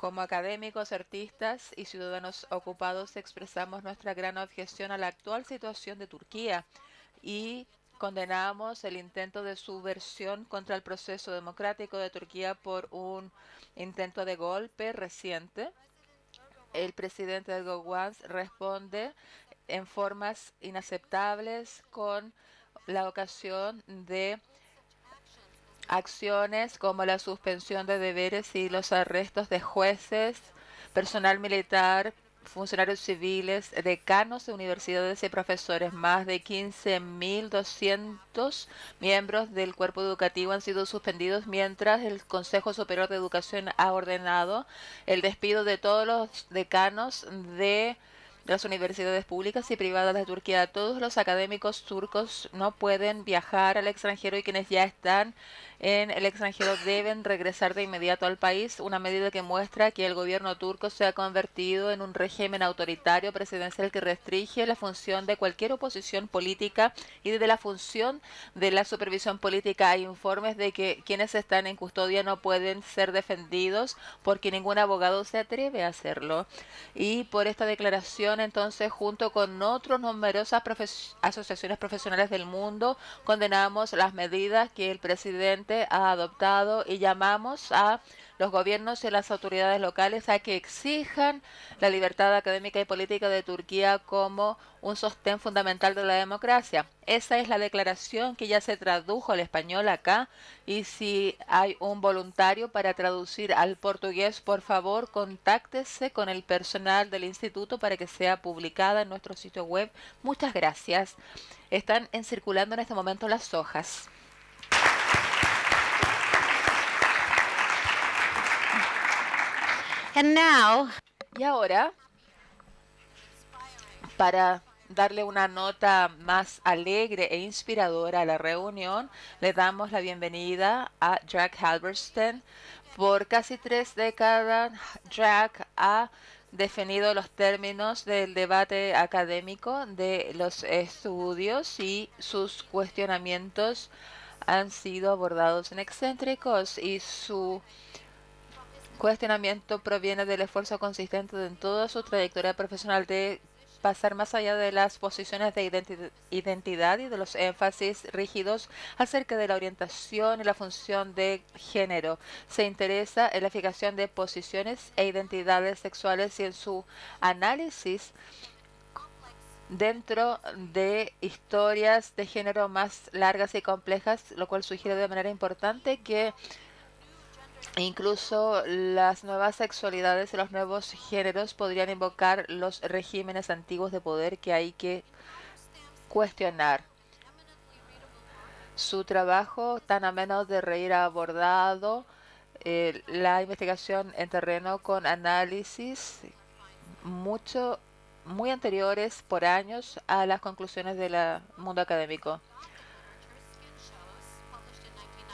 Como académicos, artistas y ciudadanos ocupados expresamos nuestra gran objeción a la actual situación de Turquía y condenamos el intento de subversión contra el proceso democrático de Turquía por un intento de golpe reciente. El presidente Erdogan responde en formas inaceptables con la ocasión de acciones como la suspensión de deberes y los arrestos de jueces, personal militar, funcionarios civiles, decanos de universidades y profesores. Más de 15.200 miembros del cuerpo educativo han sido suspendidos, mientras el Consejo Superior de Educación ha ordenado el despido de todos los decanos de las universidades públicas y privadas de Turquía. Todos los académicos turcos no pueden viajar al extranjero y quienes ya están en el extranjero deben regresar de inmediato al país, una medida que muestra que el gobierno turco se ha convertido en un régimen autoritario presidencial que restringe la función de cualquier oposición política y de la función de la supervisión política. Hay informes de que quienes están en custodia no pueden ser defendidos porque ningún abogado se atreve a hacerlo. Y por esta declaración, entonces, junto con otras numerosas asociaciones profesionales del mundo, condenamos las medidas que el presidente ha adoptado y llamamos a los gobiernos y las autoridades locales a que exijan la libertad académica y política de Turquía como un sostén fundamental de la democracia. Esa es la declaración que ya se tradujo al español acá, y si hay un voluntario para traducir al portugués, por favor, contáctese con el personal del instituto para que sea publicada en nuestro sitio web. Muchas gracias. Están circulando en este momento las hojas. And now, Y ahora, para darle una nota más alegre e inspiradora a la reunión, le damos la bienvenida a Jack Halberstam. Por casi 3 décadas, Jack ha definido los términos del debate académico de los estudios y sus cuestionamientos han sido abordados en excéntricos, y su cuestionamiento proviene del esfuerzo consistente en toda su trayectoria profesional de pasar más allá de las posiciones de identidad y de los énfasis rígidos acerca de la orientación y la función de género. Se interesa en la fijación de posiciones e identidades sexuales y en su análisis dentro de historias de género más largas y complejas, lo cual sugiere de manera importante que incluso las nuevas sexualidades y los nuevos géneros podrían invocar los regímenes antiguos de poder que hay que cuestionar. Su trabajo tan ameno de reír ha abordado la investigación en terreno con análisis muy anteriores por años a las conclusiones del mundo académico.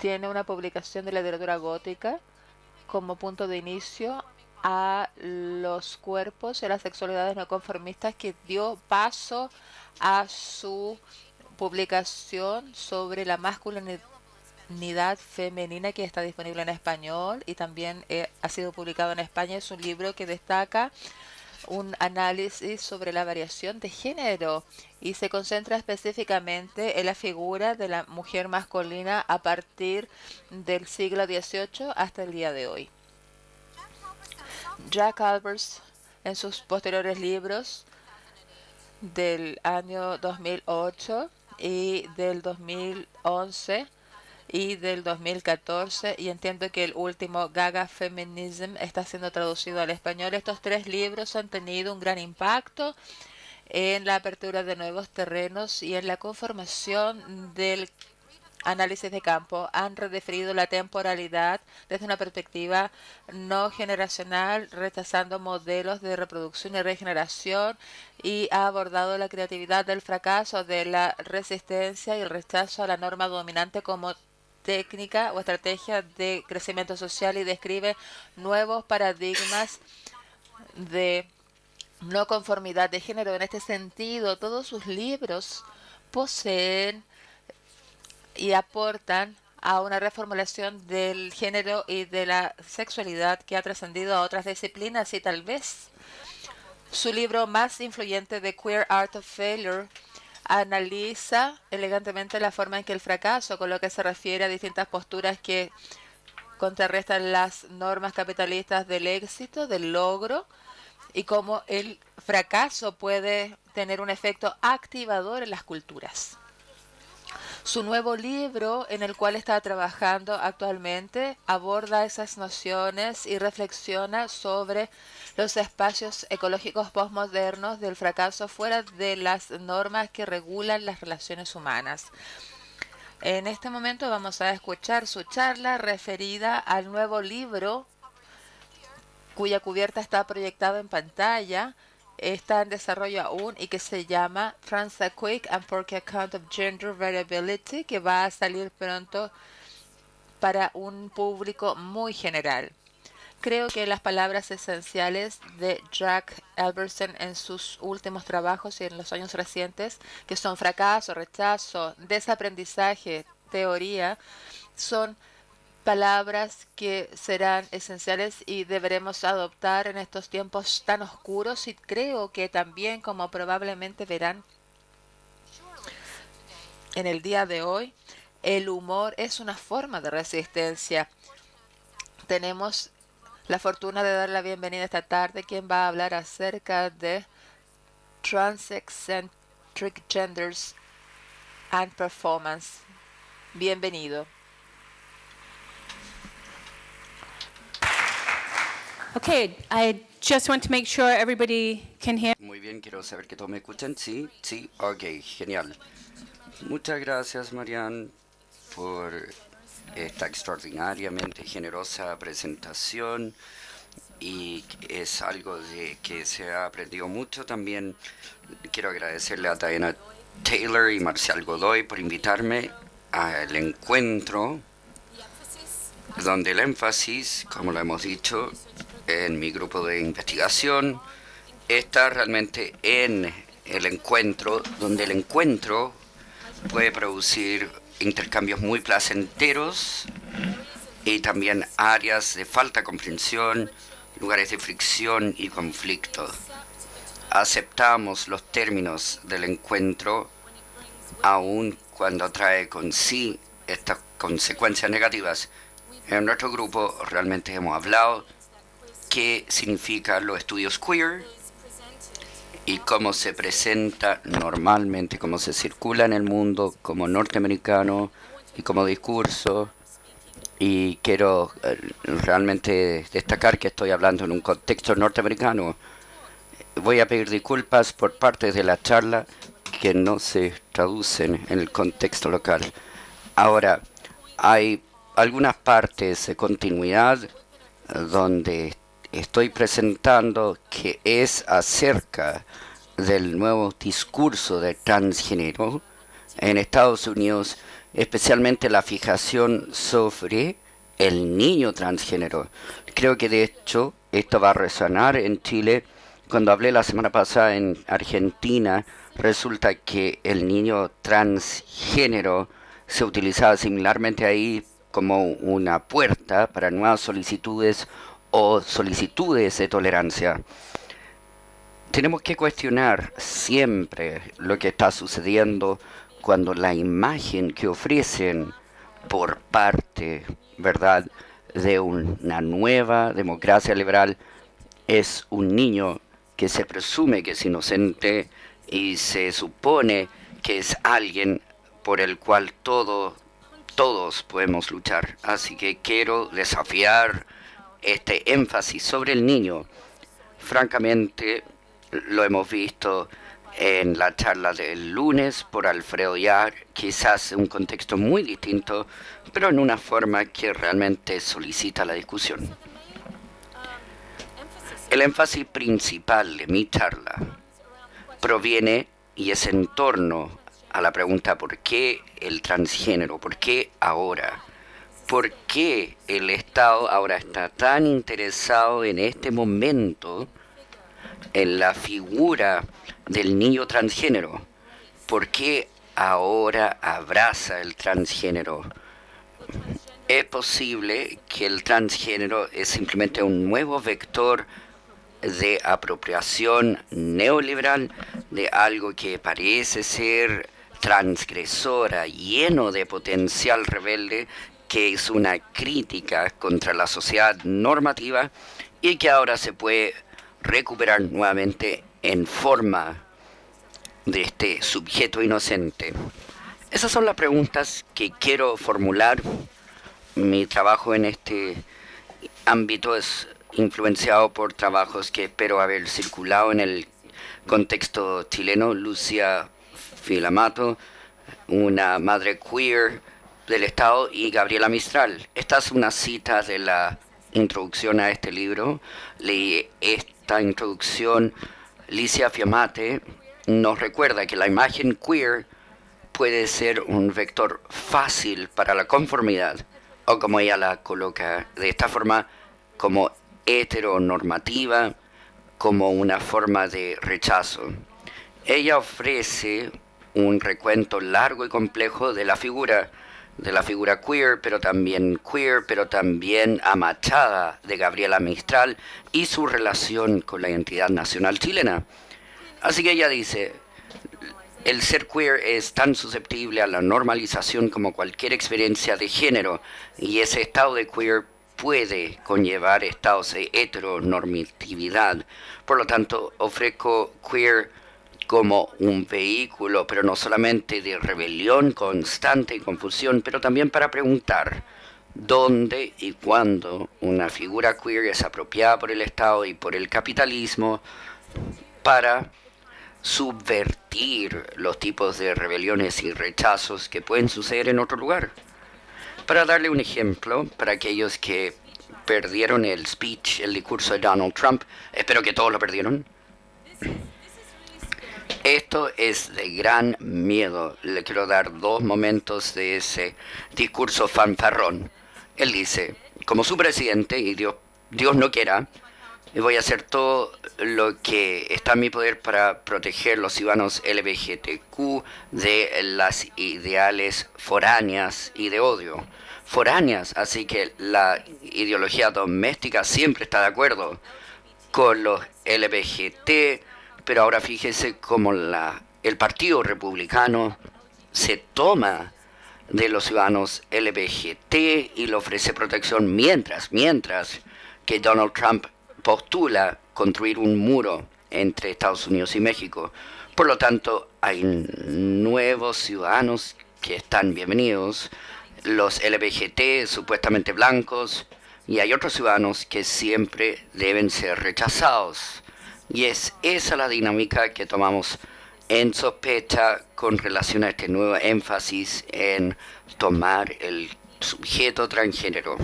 Tiene una publicación de literatura gótica como punto de inicio a los cuerpos y las sexualidades no conformistas, que dio paso a su publicación sobre la masculinidad femenina, que está disponible en español y también ha sido publicado en España. Es un libro que destaca un análisis sobre la variación de género y se concentra específicamente en la figura de la mujer masculina a partir del siglo XVIII hasta el día de hoy. Jack Halberstam, en sus posteriores libros del año 2008 y del 2011 y del 2014, y entiendo que el último, Gaga Feminism, está siendo traducido al español. Estos 3 libros han tenido un gran impacto en la apertura de nuevos terrenos y en la conformación del análisis de campo. Han redefinido la temporalidad desde una perspectiva no generacional, rechazando modelos de reproducción y regeneración, y ha abordado la creatividad del fracaso, de la resistencia y el rechazo a la norma dominante como técnica o estrategia de crecimiento social, y describe nuevos paradigmas de no conformidad de género. En este sentido, todos sus libros poseen y aportan a una reformulación del género y de la sexualidad que ha trascendido a otras disciplinas y tal vez su libro más influyente, The Queer Art of Failure, analiza elegantemente la forma en que el fracaso, con lo que se refiere a distintas posturas que contrarrestan las normas capitalistas del éxito, del logro, y cómo el fracaso puede tener un efecto activador en las culturas. Su nuevo libro, en el cual está trabajando actualmente, aborda esas nociones y reflexiona sobre los espacios ecológicos postmodernos del fracaso fuera de las normas que regulan las relaciones humanas. En este momento vamos a escuchar su charla referida al nuevo libro cuya cubierta está proyectada en pantalla, está en desarrollo aún y que se llama Trans a Quick and Porky Account of Gender Variability, que va a salir pronto para un público muy general. Creo que las palabras esenciales de Jack Albertson en sus últimos trabajos y en los años recientes, que son fracaso, rechazo, desaprendizaje, teoría, son palabras que serán esenciales y deberemos adoptar en estos tiempos tan oscuros, y creo que también, como probablemente verán en el día de hoy, el humor es una forma de resistencia. Tenemos la fortuna de dar la bienvenida esta tarde quien va a hablar acerca de Transeccentric Genders and Performance. Bienvenido. Okay, I just want to make sure everybody can hear. Muy bien, quiero saber que todos me escuchan. Sí, sí, ok, genial. Muchas gracias, Marianne, por esta extraordinariamente generosa presentación, y es algo de que se ha aprendido mucho. También quiero agradecerle a Diana Taylor y Marcial Godoy por invitarme al encuentro, donde el énfasis, como lo hemos dicho en mi grupo de investigación, está realmente en el encuentro, donde el encuentro puede producir intercambios muy placenteros y también áreas de falta de comprensión, lugares de fricción y conflicto. Aceptamos los términos del encuentro, aun cuando trae con sí estas consecuencias negativas. En nuestro grupo realmente hemos hablado qué significan los estudios queer y cómo se presenta normalmente, cómo se circula en el mundo como norteamericano y como discurso. Y quiero realmente destacar que estoy hablando en un contexto norteamericano. Voy a pedir disculpas por parte de la charla que no se traducen en el contexto local. Ahora, hay algunas partes de continuidad donde estoy presentando que es acerca del nuevo discurso de transgénero en Estados Unidos, especialmente la fijación sobre el niño transgénero. Creo que de hecho esto va a resonar en Chile. Cuando hablé la semana pasada en Argentina, resulta que el niño transgénero se utilizaba similarmente ahí como una puerta para nuevas solicitudes o solicitudes de tolerancia. Tenemos que cuestionar siempre lo que está sucediendo cuando la imagen que ofrecen por parte, ¿verdad?, de una nueva democracia liberal es un niño que se presume que es inocente y se supone que es alguien por el cual todos podemos luchar. Así que quiero desafiar este énfasis sobre el niño. Francamente, lo hemos visto en la charla del lunes por Alfredo Yar, quizás en un contexto muy distinto, pero en una forma que realmente solicita la discusión. El énfasis principal de mi charla proviene y es en torno a la pregunta ¿por qué el transgénero? ¿Por qué ahora? ¿Por qué el Estado ahora está tan interesado en este momento en la figura del niño transgénero? ¿Por qué ahora abraza el transgénero? Es posible que el transgénero es simplemente un nuevo vector de apropiación neoliberal de algo que parece ser transgresora, lleno de potencial rebelde, que es una crítica contra la sociedad normativa y que ahora se puede recuperar nuevamente en forma de este sujeto inocente. Esas son las preguntas que quiero formular. Mi trabajo en este ámbito es influenciado por trabajos que espero haber circulado en el contexto chileno. Lucia Filamato, una madre queer del Estado, y Gabriela Mistral. Esta es una cita de la introducción a este libro. Leí esta introducción. Licia Fiamate nos recuerda que la imagen queer puede ser un vector fácil para la conformidad, o como ella la coloca de esta forma, como heteronormativa, como una forma de rechazo. Ella ofrece un recuento largo y complejo de la figura queer, pero también amachada de Gabriela Mistral y su relación con la identidad nacional chilena. Así que ella dice: el ser queer es tan susceptible a la normalización como cualquier experiencia de género, y ese estado de queer puede conllevar estados de heteronormatividad. Por lo tanto, ofrezco queer como un vehículo, pero no solamente de rebelión constante y confusión, pero también para preguntar dónde y cuándo una figura queer es apropiada por el Estado y por el capitalismo para subvertir los tipos de rebeliones y rechazos que pueden suceder en otro lugar. Para darle un ejemplo, para aquellos que perdieron el discurso de Donald Trump, espero que todos lo perdieron. Esto es de gran miedo. Le quiero dar 2 momentos de ese discurso fanfarrón. Él dice: como su presidente, y Dios no quiera, voy a hacer todo lo que está en mi poder para proteger los ciudadanos LGBTQ de las ideales foráneas y de odio. Foráneas, así que la ideología doméstica siempre está de acuerdo con los LGBT, pero ahora fíjese cómo el Partido Republicano se toma de los ciudadanos LGBT y le ofrece protección mientras que Donald Trump postula construir un muro entre Estados Unidos y México. Por lo tanto, hay nuevos ciudadanos que están bienvenidos, los LGBT supuestamente blancos, y hay otros ciudadanos que siempre deben ser rechazados. Y es esa la dinámica que tomamos en sospecha con relación a este nuevo énfasis en tomar el sujeto transgénero.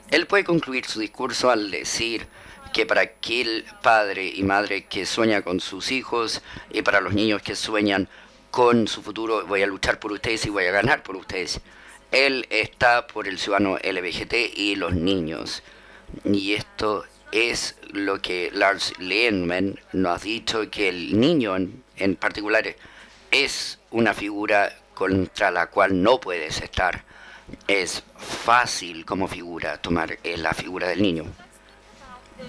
Él puede concluir su discurso al decir que para aquel padre y madre que sueña con sus hijos y para los niños que sueñan con su futuro, voy a luchar por ustedes y voy a ganar por ustedes. Él está por el ciudadano LGBT y los niños. Y esto es lo que Lars Lehmann nos ha dicho, que el niño en particular es una figura contra la cual no puedes estar. Es fácil como figura tomar la figura del niño.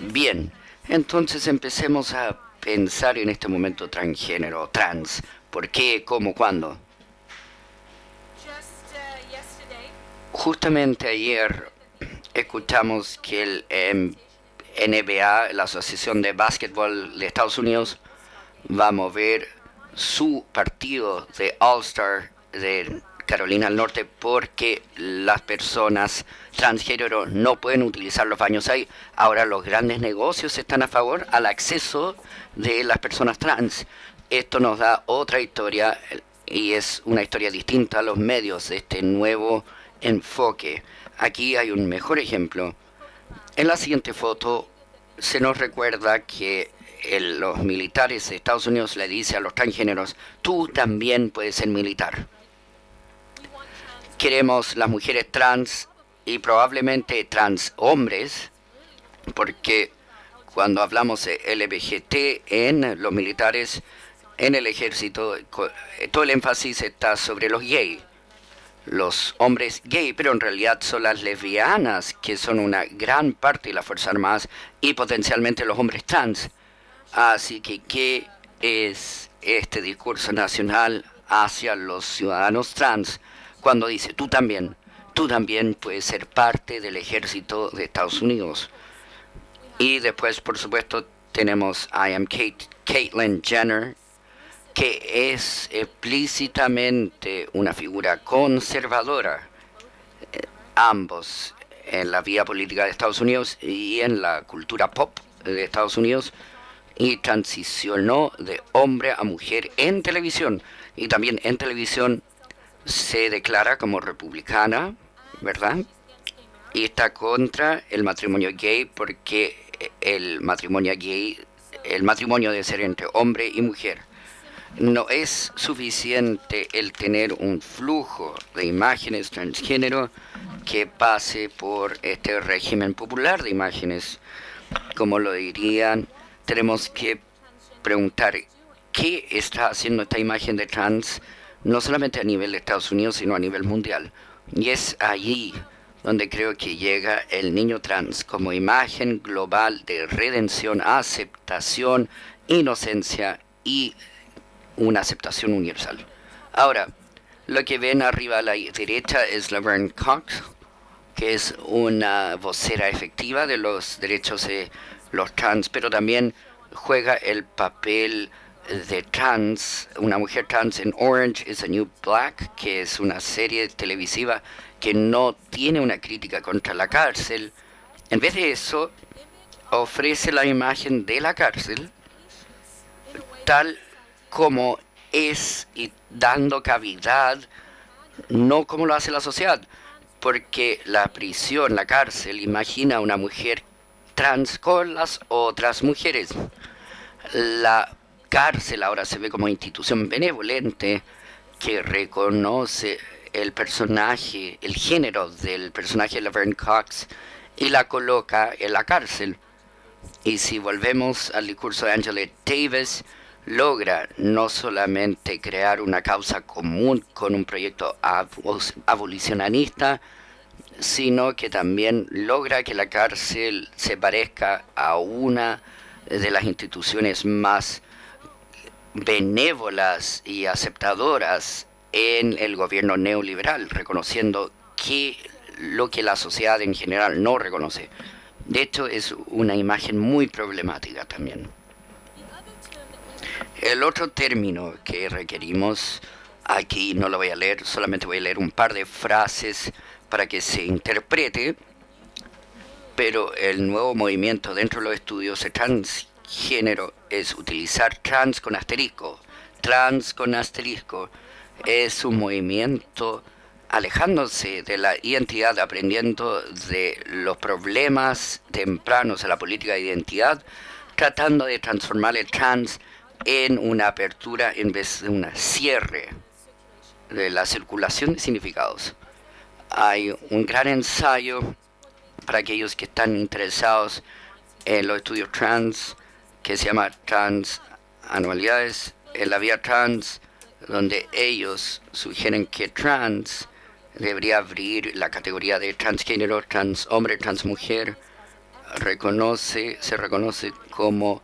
Bien, entonces empecemos a pensar en este momento transgénero, trans. ¿Por qué? ¿Cómo? ¿Cuándo? Justamente ayer escuchamos que el NBA, la Asociación de Básquetbol de Estados Unidos, va a mover su partido de All-Star de Carolina del Norte porque las personas transgénero no pueden utilizar los baños ahí. Ahora los grandes negocios están a favor al acceso de las personas trans. Esto nos da otra historia y es una historia distinta a los medios de este nuevo enfoque. Aquí hay un mejor ejemplo. En la siguiente foto se nos recuerda que los militares de Estados Unidos le dicen a los transgéneros: tú también puedes ser militar. Queremos las mujeres trans y probablemente trans hombres, porque cuando hablamos de LGBT en los militares, en el ejército, todo el énfasis está sobre los gays. los hombres gay, pero en realidad son las lesbianas que son una gran parte de las Fuerzas Armadas y potencialmente los hombres trans. Así que, ¿qué es este discurso nacional hacia los ciudadanos trans cuando dice tú también puedes ser parte del ejército de Estados Unidos? Y después, por supuesto, tenemos I am Caitlyn Jenner, que es explícitamente una figura conservadora, ambos en la vía política de Estados Unidos y en la cultura pop de Estados Unidos, y transicionó de hombre a mujer en televisión. Y también en televisión se declara como republicana, ¿verdad? Y está contra el matrimonio gay porque el matrimonio gay, el matrimonio debe ser entre hombre y mujer. No es suficiente el tener un flujo de imágenes transgénero que pase por este régimen popular de imágenes. Como lo dirían, tenemos que preguntar qué está haciendo esta imagen de trans, no solamente a nivel de Estados Unidos, sino a nivel mundial. Y es allí donde creo que llega el niño trans como imagen global de redención, aceptación, inocencia y una aceptación universal. Ahora, lo que ven arriba a la derecha es Laverne Cox, que es una vocera efectiva de los derechos de los trans, pero también juega el papel de trans, una mujer trans en Orange is the New Black, que es una serie televisiva que no tiene una crítica contra la cárcel. En vez de eso, ofrece la imagen de la cárcel tal como es y dando cavidad, no como lo hace la sociedad, porque la prisión, la cárcel, imagina a una mujer trans con las otras mujeres. La cárcel ahora se ve como institución benevolente que reconoce el personaje, el género del personaje de Laverne Cox y la coloca en la cárcel. Y si volvemos al discurso de Angela Davis, logra no solamente crear una causa común con un proyecto abolicionista, sino que también logra que la cárcel se parezca a una de las instituciones más benévolas y aceptadoras en el gobierno neoliberal, reconociendo que lo que la sociedad en general no reconoce. De hecho, es una imagen muy problemática también. El otro término que requerimos, aquí no lo voy a leer, solamente voy a leer un par de frases para que se interprete, pero el nuevo movimiento dentro de los estudios de transgénero es utilizar trans con asterisco. Trans con asterisco es un movimiento alejándose de la identidad, aprendiendo de los problemas tempranos de la política de identidad, tratando de transformar el trans en una apertura en vez de un cierre de la circulación de significados. Hay un gran ensayo para aquellos que están interesados en los estudios trans que se llama Trans Anualidades en la Vía Trans, donde ellos sugieren que trans debería abrir la categoría de transgénero, trans hombre, trans mujer. Se reconoce como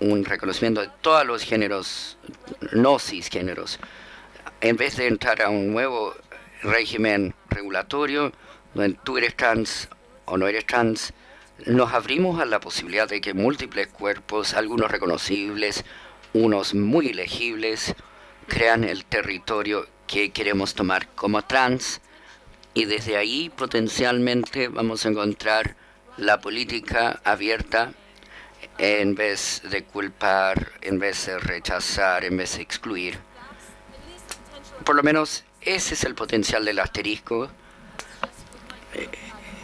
un reconocimiento de todos los géneros no cisgéneros, en vez de entrar a un nuevo régimen regulatorio donde tú eres trans o no eres trans. Nos abrimos a la posibilidad de que múltiples cuerpos, algunos reconocibles, unos muy legibles, crean el territorio que queremos tomar como trans, y desde ahí potencialmente vamos a encontrar la política abierta en vez de culpar, en vez de rechazar, en vez de excluir. Por lo menos ese es el potencial del asterisco.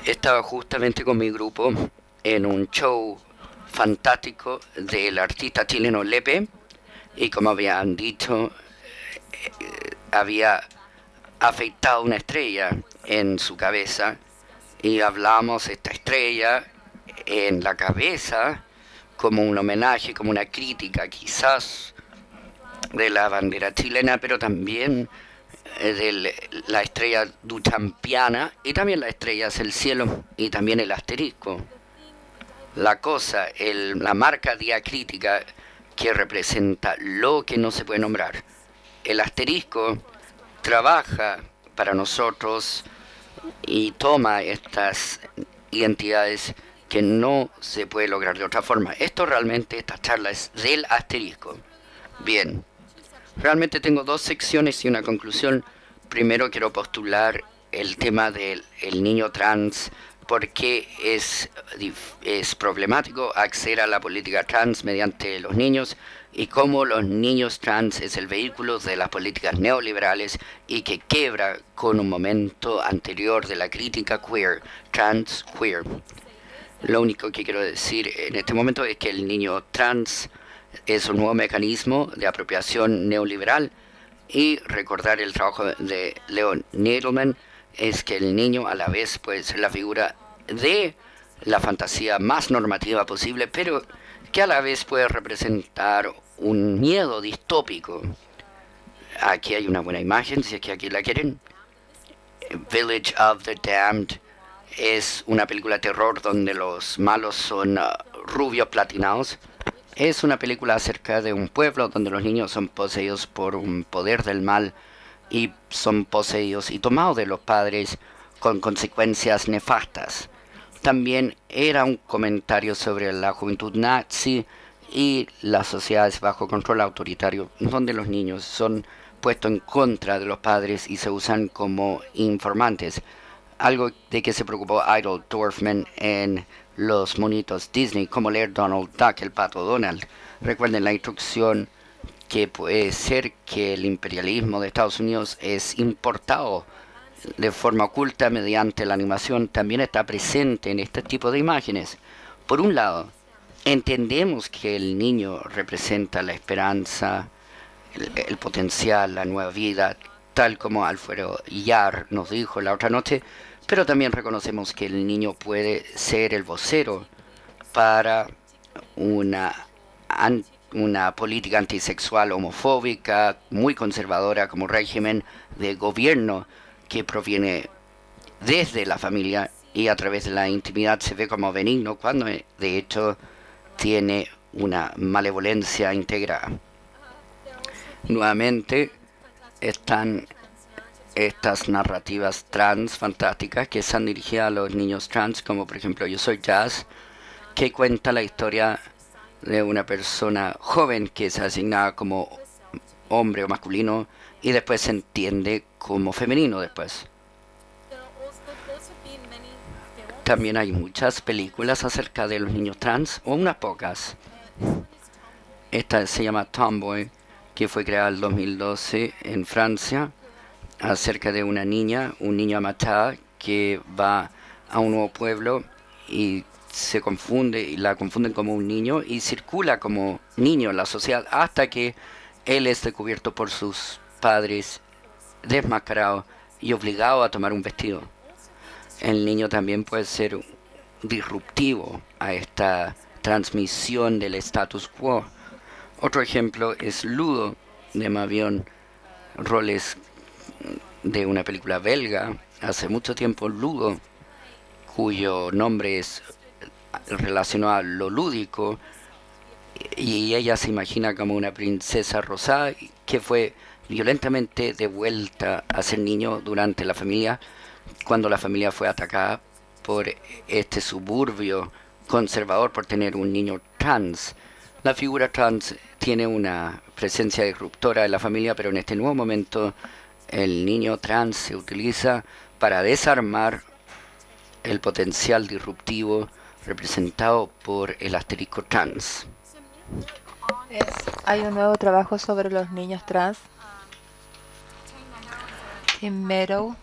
Estaba justamente con mi grupo en un show fantástico del artista chileno Lepe, y como habían dicho, había afeitado una estrella en su cabeza, y hablamos de esta estrella en la cabeza como un homenaje, como una crítica quizás de la bandera chilena, pero también la estrella duchampiana y también la estrella es el cielo y también el asterisco. La cosa, la marca diacrítica que representa lo que no se puede nombrar. El asterisco trabaja para nosotros y toma estas identidades que no se puede lograr de otra forma. Esto realmente, esta charla es del asterisco. Bien, realmente tengo dos secciones y una conclusión. Primero quiero postular el tema del niño trans, porque es problemático acceder a la política trans mediante los niños y cómo los niños trans es el vehículo de las políticas neoliberales y que quebra con un momento anterior de la crítica queer, trans queer. Lo único que quiero decir en este momento es que el niño trans es un nuevo mecanismo de apropiación neoliberal y recordar el trabajo de Leon Nadelman es que el niño a la vez puede ser la figura de la fantasía más normativa posible, pero que a la vez puede representar un miedo distópico. Aquí hay una buena imagen, si es que aquí la quieren. Village of the Damned es una película de terror donde los malos son rubios platinados. Es una película acerca de un pueblo donde los niños son poseídos por un poder del mal y son poseídos y tomados de los padres con consecuencias nefastas. También era un comentario sobre la juventud nazi y las sociedades bajo control autoritario, donde los niños son puestos en contra de los padres y se usan como informantes. Algo de que se preocupó Idle Dorfman en los monitos Disney, como leer Donald Duck, el pato Donald. Recuerden la instrucción que puede ser que el imperialismo de Estados Unidos es importado de forma oculta mediante la animación, también está presente en este tipo de imágenes. Por un lado, entendemos que el niño representa la esperanza, el potencial, la nueva vida, tal como Alfredo Yar nos dijo la otra noche, pero también reconocemos que el niño puede ser el vocero para una política antisexual homofóbica muy conservadora como régimen de gobierno que proviene desde la familia y a través de la intimidad se ve como benigno cuando de hecho tiene una malevolencia integrada. Nuevamente están estas narrativas trans fantásticas que están dirigidas a los niños trans, como por ejemplo Yo Soy Jazz, que cuenta la historia de una persona joven que es asignada como hombre o masculino y después se entiende como femenino después. También hay muchas películas acerca de los niños trans, o unas pocas. Esta se llama Tomboy, que fue creada en 2012 en Francia, acerca de una niña, un niño amachada, que va a un nuevo pueblo y se confunde, y la confunden como un niño, y circula como niño en la sociedad hasta que él es descubierto por sus padres, desmascarado y obligado a tomar un vestido. El niño también puede ser disruptivo a esta transmisión del status quo. Otro ejemplo es Ludo, de Mavion, roles de una película belga hace mucho tiempo, Ludo, cuyo nombre es relacionado a lo lúdico, y ella se imagina como una princesa rosada que fue violentamente devuelta a ser niño durante la familia, cuando la familia fue atacada por este suburbio conservador por tener un niño trans. La figura trans tiene una presencia disruptora en la familia, pero en este nuevo momento el niño trans se utiliza para desarmar el potencial disruptivo representado por el asterisco trans. Hay un nuevo trabajo sobre los niños trans. Tim Meadow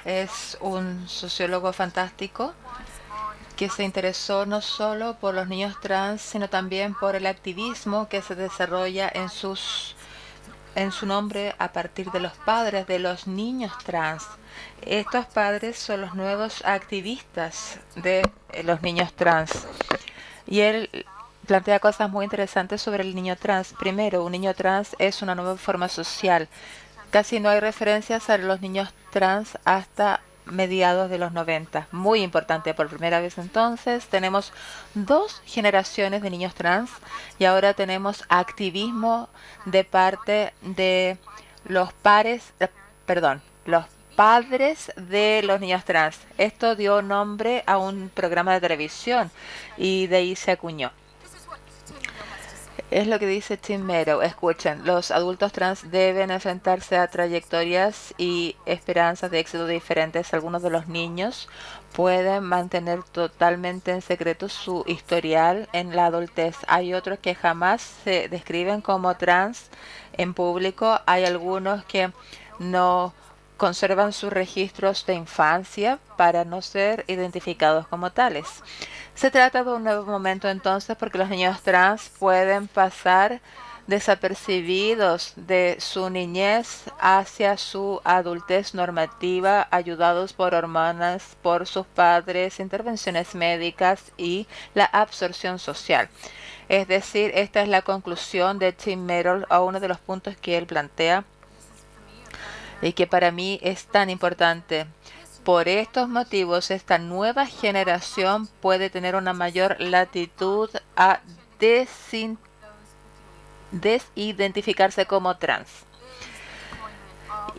es un sociólogo fantástico que se interesó no solo por los niños trans, sino también por el activismo que se desarrolla en su nombre a partir de los padres de los niños trans. Estos padres son los nuevos activistas de los niños trans. Y él plantea cosas muy interesantes sobre el niño trans. Primero, un niño trans es una nueva forma social. Casi no hay referencias a los niños trans hasta mediados de los 90. Muy importante, por primera vez entonces tenemos 2 generaciones de niños trans y ahora tenemos activismo de parte de los los padres de los niños trans. Esto dio nombre a un programa de televisión y de ahí se acuñó. Es lo que dice Tim Meadow. Escuchen, los adultos trans deben enfrentarse a trayectorias y esperanzas de éxito diferentes. Algunos de los niños pueden mantener totalmente en secreto su historial en la adultez. Hay otros que jamás se describen como trans en público. Hay algunos que no conservan sus registros de infancia para no ser identificados como tales. Se trata de un nuevo momento entonces porque los niños trans pueden pasar desapercibidos de su niñez hacia su adultez normativa, ayudados por hormonas, por sus padres, intervenciones médicas y la absorción social. Es decir, esta es la conclusión de Tim Meadow a uno de los puntos que él plantea y que para mí es tan importante. Por estos motivos, esta nueva generación puede tener una mayor latitud a desidentificarse como trans.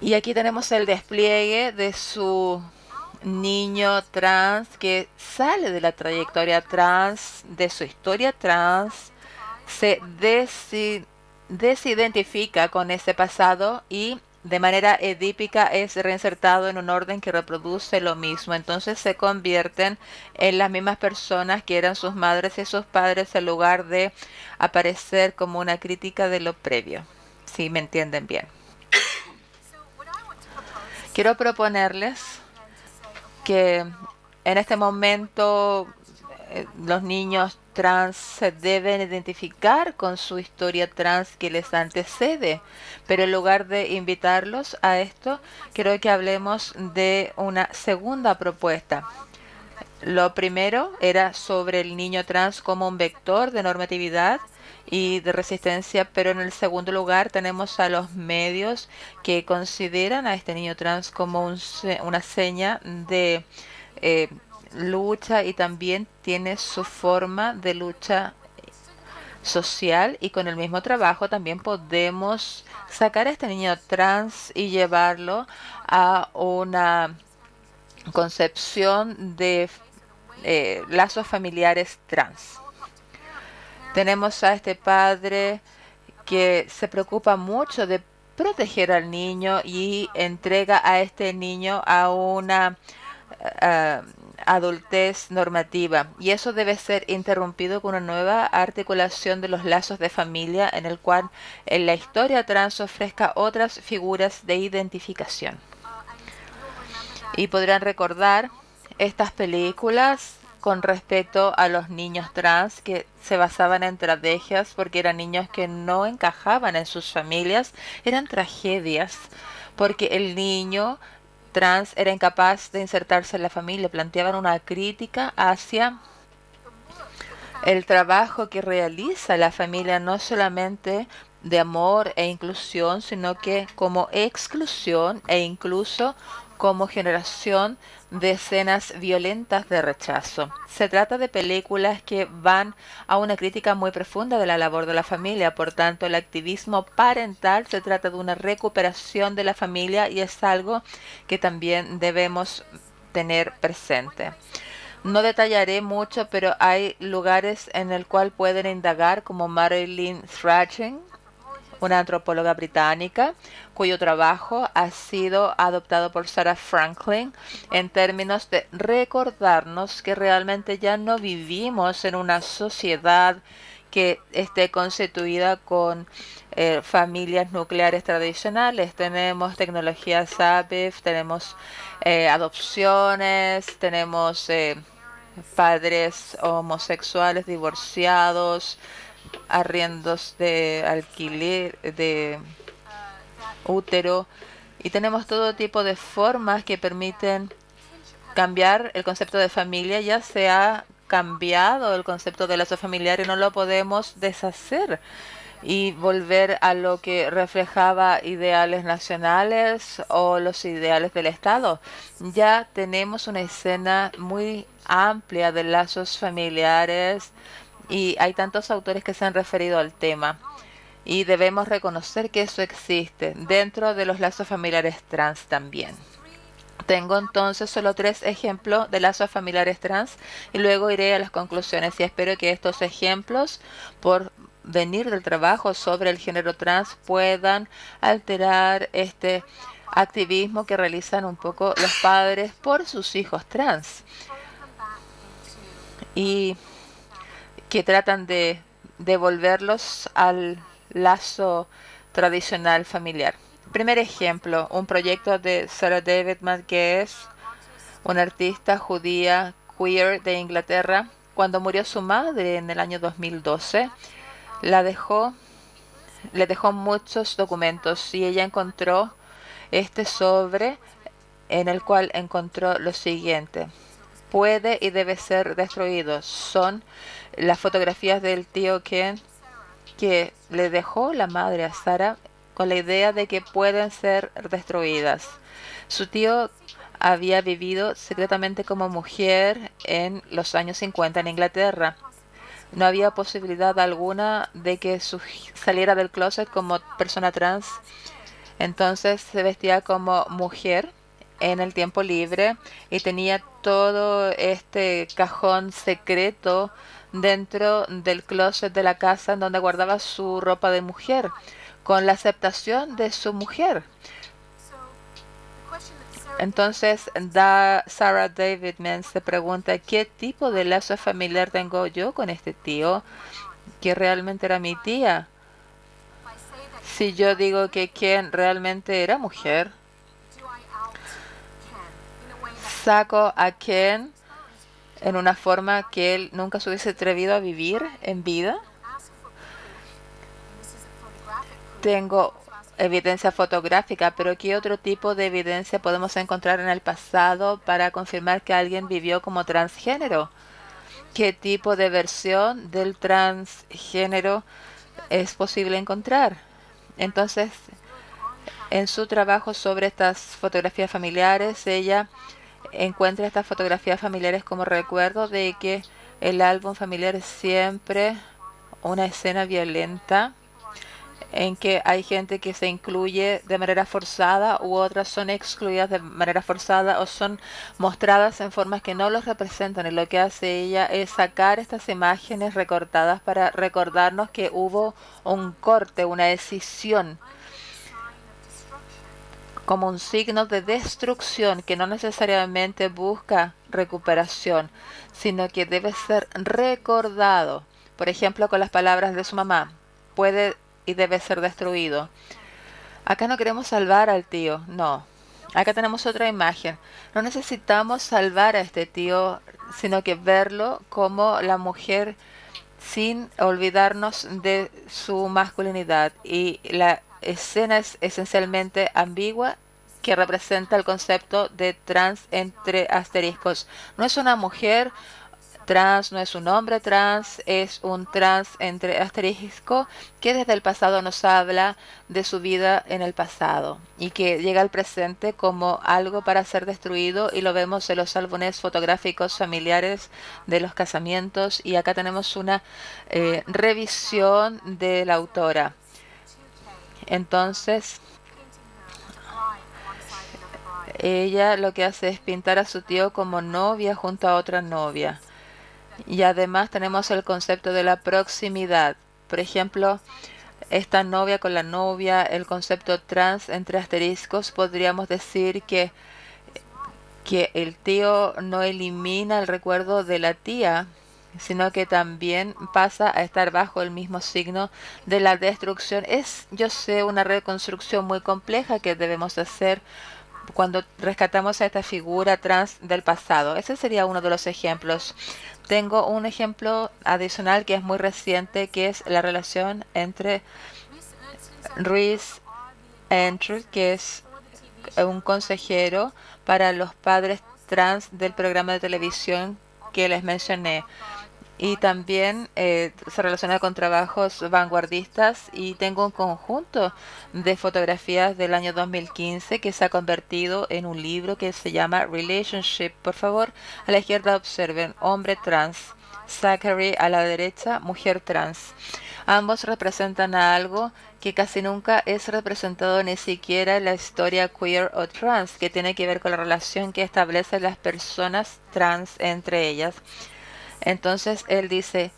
Y aquí tenemos el despliegue de su niño trans que sale de la trayectoria trans, de su historia trans, se desidentifica con ese pasado y de manera edípica es reinsertado en un orden que reproduce lo mismo. Entonces se convierten en las mismas personas que eran sus madres y sus padres en lugar de aparecer como una crítica de lo previo. Si me entienden bien. Quiero proponerles que en este momento los niños trans se deben identificar con su historia trans que les antecede, pero en lugar de invitarlos a esto, quiero que hablemos de una segunda propuesta. Lo primero era sobre el niño trans como un vector de normatividad y de resistencia, pero en el segundo lugar tenemos a los medios que consideran a este niño trans como una seña de lucha y también tiene su forma de lucha social y con el mismo trabajo también podemos sacar a este niño trans y llevarlo a una concepción de lazos familiares trans. Tenemos a este padre que se preocupa mucho de proteger al niño y entrega a este niño a una adultez normativa, y eso debe ser interrumpido con una nueva articulación de los lazos de familia en el cual en la historia trans ofrezca otras figuras de identificación. Y podrán recordar estas películas con respecto a los niños trans que se basaban en tragedias porque eran niños que no encajaban en sus familias, eran tragedias porque el niño trans era incapaz de insertarse en la familia. Planteaban una crítica hacia el trabajo que realiza la familia, no solamente de amor e inclusión, sino que como exclusión e incluso como generación de escenas violentas de rechazo. Se trata de películas que van a una crítica muy profunda de la labor de la familia. Por tanto, el activismo parental se trata de una recuperación de la familia y es algo que también debemos tener presente. No detallaré mucho, pero hay lugares en el cual pueden indagar, como Marilyn Thrashing, una antropóloga británica, cuyo trabajo ha sido adoptado por Sarah Franklin en términos de recordarnos que realmente ya no vivimos en una sociedad que esté constituida con familias nucleares tradicionales. Tenemos tecnologías ABEF, tenemos adopciones, tenemos padres homosexuales divorciados, arriendos de alquiler, de útero, y tenemos todo tipo de formas que permiten cambiar el concepto de familia. Ya se ha cambiado el concepto de lazo familiar y no lo podemos deshacer. y volver a lo que reflejaba ideales nacionales o los ideales del Estado. Ya tenemos una escena muy amplia de lazos familiares y hay tantos autores que se han referido al tema. Y debemos reconocer que eso existe dentro de los lazos familiares trans también. Tengo entonces solo 3 ejemplos de lazos familiares trans y luego iré a las conclusiones y espero que estos ejemplos, por venir del trabajo sobre el género trans, puedan alterar este activismo que realizan un poco los padres por sus hijos trans y que tratan de devolverlos al lazo tradicional familiar. Primer ejemplo, un proyecto de Sarah David McGuess, una artista judía queer de Inglaterra. Cuando murió su madre en el año 2012, le dejó muchos documentos y ella encontró este sobre en el cual encontró lo siguiente: puede y debe ser destruido. Son las fotografías del tío Ken que le dejó la madre a Sarah con la idea de que pueden ser destruidas. Su tío había vivido secretamente como mujer en los años 50 en Inglaterra. No había posibilidad alguna de que saliera del closet como persona trans. Entonces se vestía como mujer en el tiempo libre y tenía todo este cajón secreto dentro del closet de la casa en donde guardaba su ropa de mujer, con la aceptación de su mujer. Entonces, Sarah Davidman se pregunta, ¿qué tipo de lazo familiar tengo yo con este tío que realmente era mi tía? Si yo digo que Ken realmente era mujer, saco a Ken en una forma que él nunca se hubiese atrevido a vivir en vida. Tengo evidencia fotográfica, pero ¿qué otro tipo de evidencia podemos encontrar en el pasado para confirmar que alguien vivió como transgénero? ¿Qué tipo de versión del transgénero es posible encontrar? Entonces, en su trabajo sobre estas fotografías familiares, ella encuentra estas fotografías familiares como recuerdo de que el álbum familiar es siempre una escena violenta en que hay gente que se incluye de manera forzada u otras son excluidas de manera forzada o son mostradas en formas que no los representan. Y lo que hace ella es sacar estas imágenes recortadas para recordarnos que hubo un corte, una decisión, como un signo de destrucción que no necesariamente busca recuperación, sino que debe ser recordado. Por ejemplo, con las palabras de su mamá, puede y debe ser destruido. Acá no queremos salvar al tío, no. Acá tenemos otra imagen. No necesitamos salvar a este tío, sino que verlo como la mujer sin olvidarnos de su masculinidad. Y la escena es esencialmente ambigua, que representa el concepto de trans entre asteriscos. No es una mujer trans, no es un hombre trans, es un trans entre asterisco que desde el pasado nos habla de su vida en el pasado y que llega al presente como algo para ser destruido, y lo vemos en los álbumes fotográficos familiares de los casamientos. Y acá tenemos una revisión de la autora. Entonces, ella lo que hace es pintar a su tío como novia junto a otra novia. Y además tenemos el concepto de la proximidad. Por ejemplo, esta novia con la novia, el concepto trans entre asteriscos, podríamos decir que el tío no elimina el recuerdo de la tía, sino que también pasa a estar bajo el mismo signo de la destrucción. Es, yo sé, una reconstrucción muy compleja que debemos hacer cuando rescatamos a esta figura trans del pasado. Ese sería uno de los ejemplos. Tengo un ejemplo adicional que es muy reciente, que es la relación entre Rhys Andrews, que es un consejero para los padres trans del programa de televisión que les mencioné. y también se relaciona con trabajos vanguardistas, y tengo un conjunto de fotografías del año 2015 que se ha convertido en un libro que se llama Relationship. Por favor, a la izquierda observen hombre trans, Zachary a la derecha mujer trans. Ambos representan a algo que casi nunca es representado ni siquiera en la historia queer o trans, que tiene que ver con la relación que establecen las personas trans entre ellas. Entonces él dice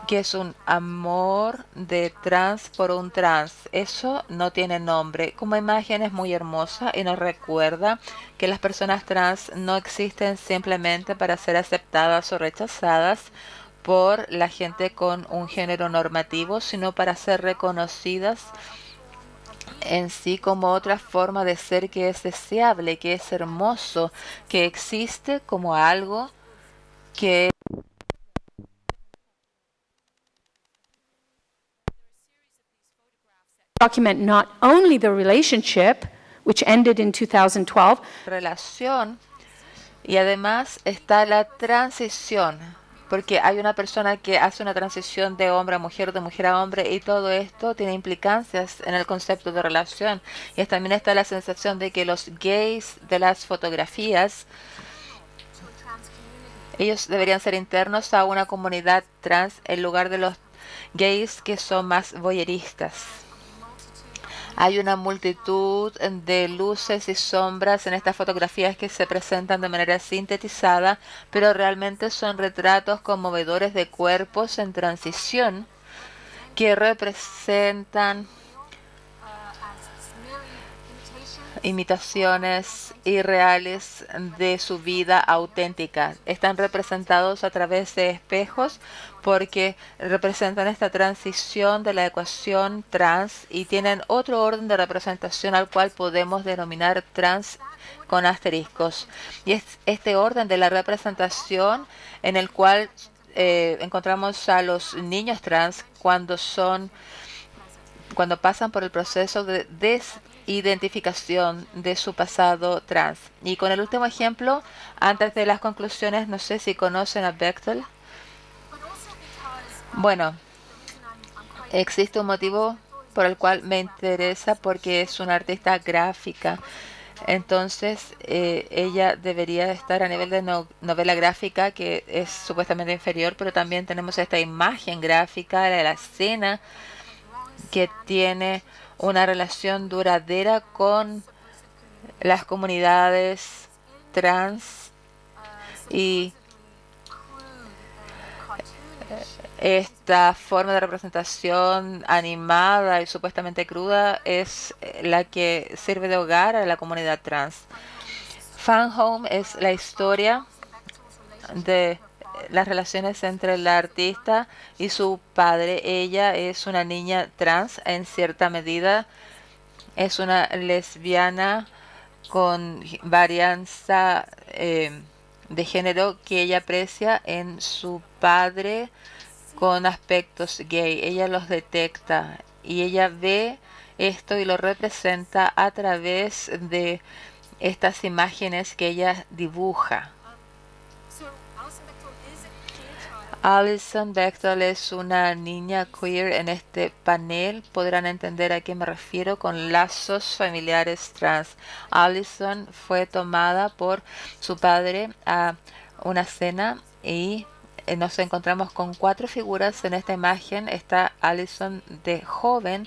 que es un amor de trans por un trans. Eso no tiene nombre. Como imagen es muy hermosa y nos recuerda que las personas trans no existen simplemente para ser aceptadas o rechazadas por la gente con un género normativo, sino para ser reconocidas en sí como otra forma de ser que es deseable, que es hermoso, que existe como algo que Document not only the relationship, which ended in 2012, relación, y además está la transición, porque hay una persona que hace una transición de hombre a mujer, de mujer a hombre, y todo esto tiene implicancias en el concepto de relación. Y también está la sensación de que los gays de las fotografías, ellos deberían ser internos a una comunidad trans en lugar de los gays que son más voyeuristas. Hay una multitud de luces y sombras en estas fotografías que se presentan de manera sintetizada, pero realmente son retratos conmovedores de cuerpos en transición que representan imitaciones irreales de su vida auténtica. Están representados a través de espejos porque representan esta transición de la ecuación trans y tienen otro orden de representación al cual podemos denominar trans con asteriscos. Y es este orden de la representación en el cual encontramos a los niños trans cuando pasan por el proceso de desidentificación de su pasado trans. Y con el último ejemplo, antes de las conclusiones, no sé si conocen a Bechtel. Bueno, existe un motivo por el cual me interesa, porque es una artista gráfica. Entonces, ella debería estar a nivel de novela gráfica, que es supuestamente inferior, pero también tenemos esta imagen gráfica de la escena que tiene una relación duradera con las comunidades trans, y esta forma de representación animada y supuestamente cruda es la que sirve de hogar a la comunidad trans. Fan Home es la historia de las relaciones entre la artista y su padre. Ella es una niña trans en cierta medida, es una lesbiana con varianza de género que ella aprecia en su padre con aspectos gay. Ella los detecta y ella ve esto y lo representa a través de estas imágenes que ella dibuja. Alison Bechtel es una niña queer en este panel. Podrán entender a qué me refiero con lazos familiares trans. Alison fue tomada por su padre a una cena y nos encontramos con 4 figuras en esta imagen. Está Alison de joven,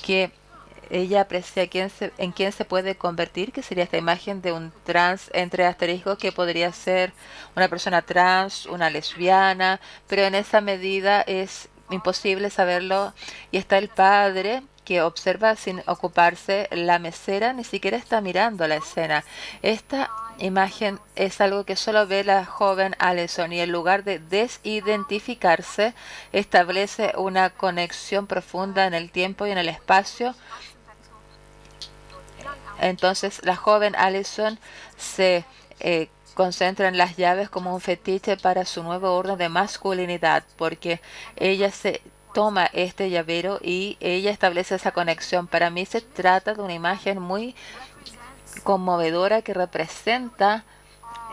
que ella aprecia en quién se puede convertir, que sería esta imagen de un trans entre asteriscos, que podría ser una persona trans, una lesbiana, pero en esa medida es imposible saberlo. Y está el padre, que observa sin ocuparse. La mesera ni siquiera está mirando la escena. Esta imagen es algo que solo ve la joven Alison, y en lugar de desidentificarse, establece una conexión profunda en el tiempo y en el espacio. Entonces la joven Alison se concentra en las llaves como un fetiche para su nuevo orden de masculinidad, porque ella se toma este llavero y ella establece esa conexión. Para mí se trata de una imagen muy conmovedora que representa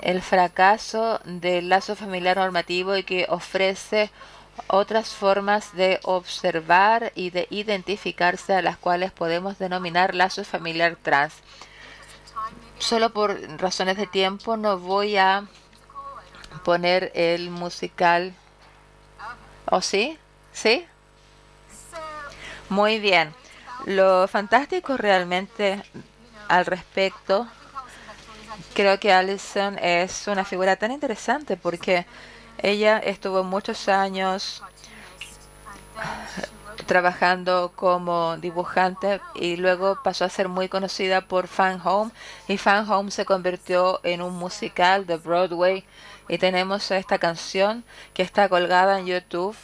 el fracaso del lazo familiar normativo y que ofrece otras formas de observar y de identificarse a las cuales podemos denominar lazo familiar trans. Solo por razones de tiempo no voy a poner el musical. ¿O sí? ¿Sí? Muy bien. Lo fantástico realmente al respecto, creo que Allison es una figura tan interesante porque ella estuvo muchos años trabajando como dibujante y luego pasó a ser muy conocida por Fan Home, y Fan Home se convirtió en un musical de Broadway, y tenemos esta canción que está colgada en YouTube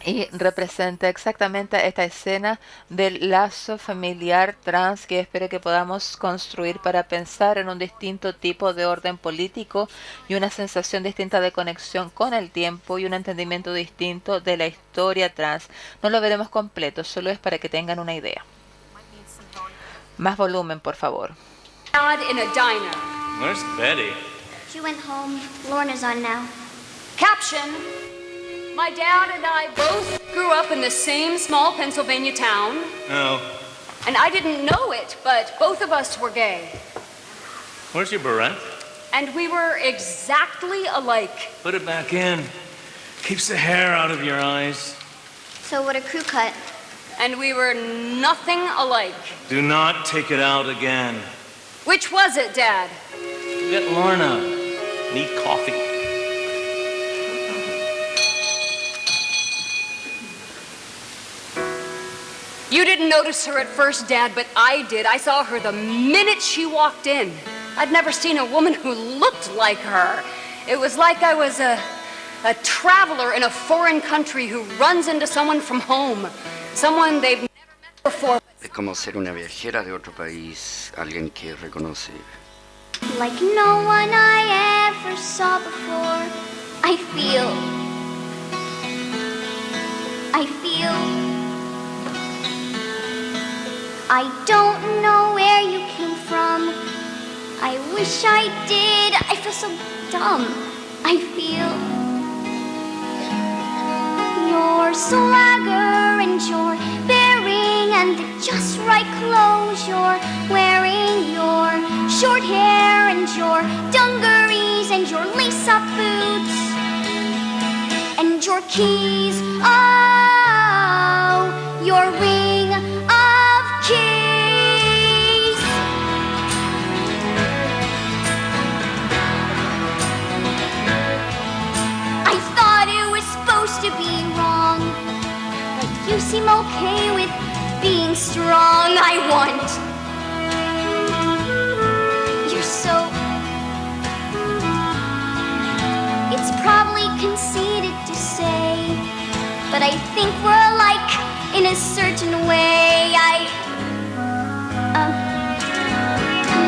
y representa exactamente esta escena del lazo familiar trans que espero que podamos construir para pensar en un distinto tipo de orden político y una sensación distinta de conexión con el tiempo y un entendimiento distinto de la historia trans. No lo veremos completo, solo es para que tengan una idea. Más volumen, por favor. In a diner. Where's Betty? She went home. Lorna's on now. Caption: My dad and I both grew up in the same small Pennsylvania town. Oh. And I didn't know it, but both of us were gay. Where's your beret? And we were exactly alike. Put it back in. Keeps the hair out of your eyes. So what a crew cut. And we were nothing alike. Do not take it out again. Which was it, Dad? Get Lorna. Need coffee. You didn't notice her at first, Dad, but I did. I saw her the minute she walked in. I'd never seen a woman who looked like her. It was like I was a traveler in a foreign country who runs into someone from home. Someone they've never met before. Es como ser una viajera de otro país, alguien que reconoce. Like no one I ever saw before. I feel. I don't know where you came from. I wish I did. I feel so dumb. I feel your swagger and your bearing and the just right clothes you're wearing, your short hair and your dungarees and your lace-up boots and your keys. Oh, your ring of keys. I thought it was supposed to be wrong, but you seem okay with being strong. I want. You're so. It's probably conceited to say, but I think we're alike in a certain way.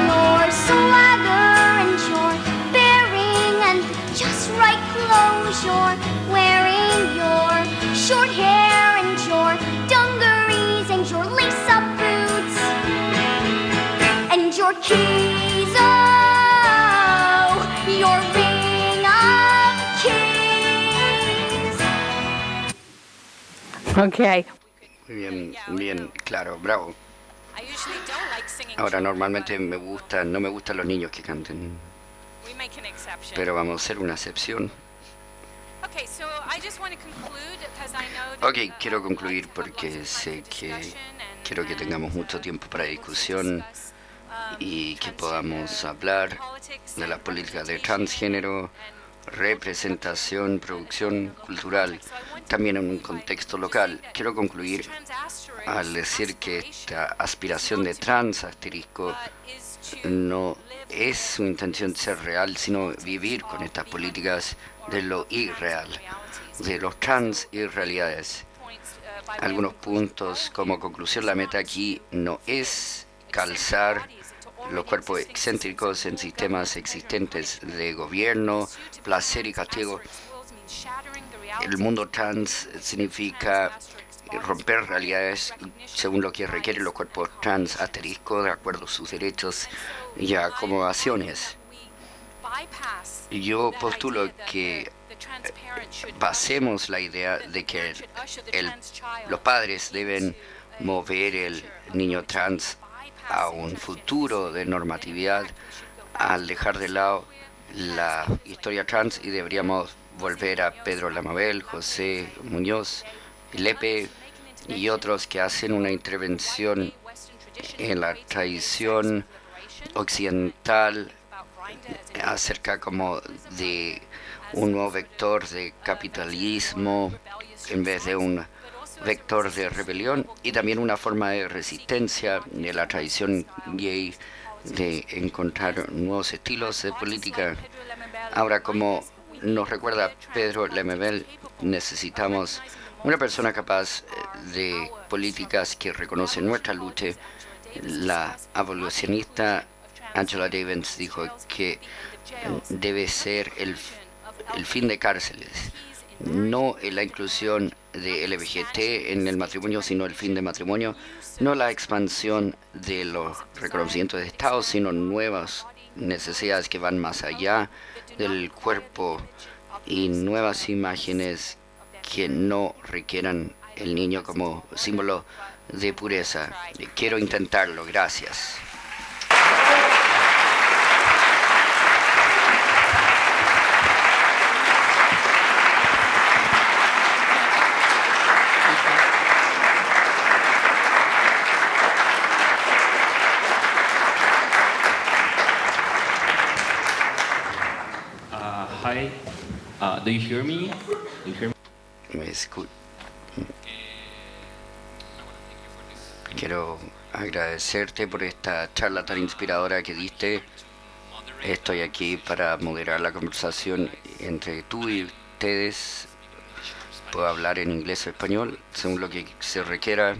Your swagger and your bearing and just right clothes you're wearing, your short hair and your dungarees and your lace-up boots and your keys. Oh, your ring of keys. Okay. Muy bien, bien, claro, bravo. Ahora normalmente no me gustan los niños que canten, pero vamos a hacer una excepción. Ok, quiero concluir porque sé que quiero que tengamos mucho tiempo para discusión y que podamos hablar de la política de transgénero, representación, producción cultural, también en un contexto local. Quiero concluir al decir que esta aspiración de trans asterisco no es su intención ser real, sino vivir con estas políticas de lo irreal, de los trans irrealidades. Algunos puntos como conclusión, la meta aquí no es calzar los cuerpos excéntricos en sistemas existentes de gobierno, placer y castigo. El mundo trans significa romper realidades según lo que requieren los cuerpos trans asterisco, de acuerdo a sus derechos y acomodaciones. Yo postulo que basemos la idea de que los padres deben mover el niño trans a un futuro de normatividad al dejar de lado la historia trans, y deberíamos volver a Pedro Lamabel, José Muñoz, Lepe y otros que hacen una intervención en la tradición occidental acerca como de un nuevo vector de capitalismo en vez de un vector de rebelión, y también una forma de resistencia de la tradición gay de encontrar nuevos estilos de política. Ahora, como nos recuerda Pedro Lemebel, necesitamos una persona capaz de políticas que reconoce nuestra lucha. La abolicionista Angela Davis dijo que debe ser el fin de cárceles, no la inclusión de LGBT en el matrimonio, sino el fin de matrimonio, no la expansión de los reconocimientos de Estado, sino nuevas necesidades que van más allá del cuerpo y nuevas imágenes que no requieran el niño como símbolo de pureza. Quiero intentarlo. Gracias. Hi, do you hear me? Do you hear me? Quiero agradecerte por esta charla tan inspiradora que diste. Estoy aquí para moderar la conversación entre tú y ustedes. Puedo hablar en inglés o español, según lo que se requiera.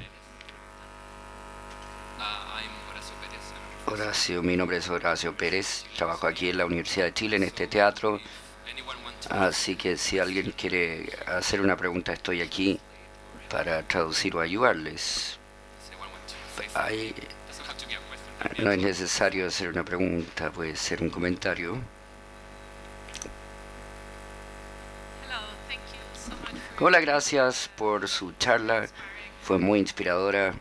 Horacio, mi nombre es Horacio Pérez, trabajo aquí en la Universidad de Chile, en este teatro. Así que si alguien quiere hacer una pregunta, estoy aquí para traducir o ayudarles. No es necesario hacer una pregunta, puede ser un comentario. Hola, gracias por su charla, fue muy inspiradora.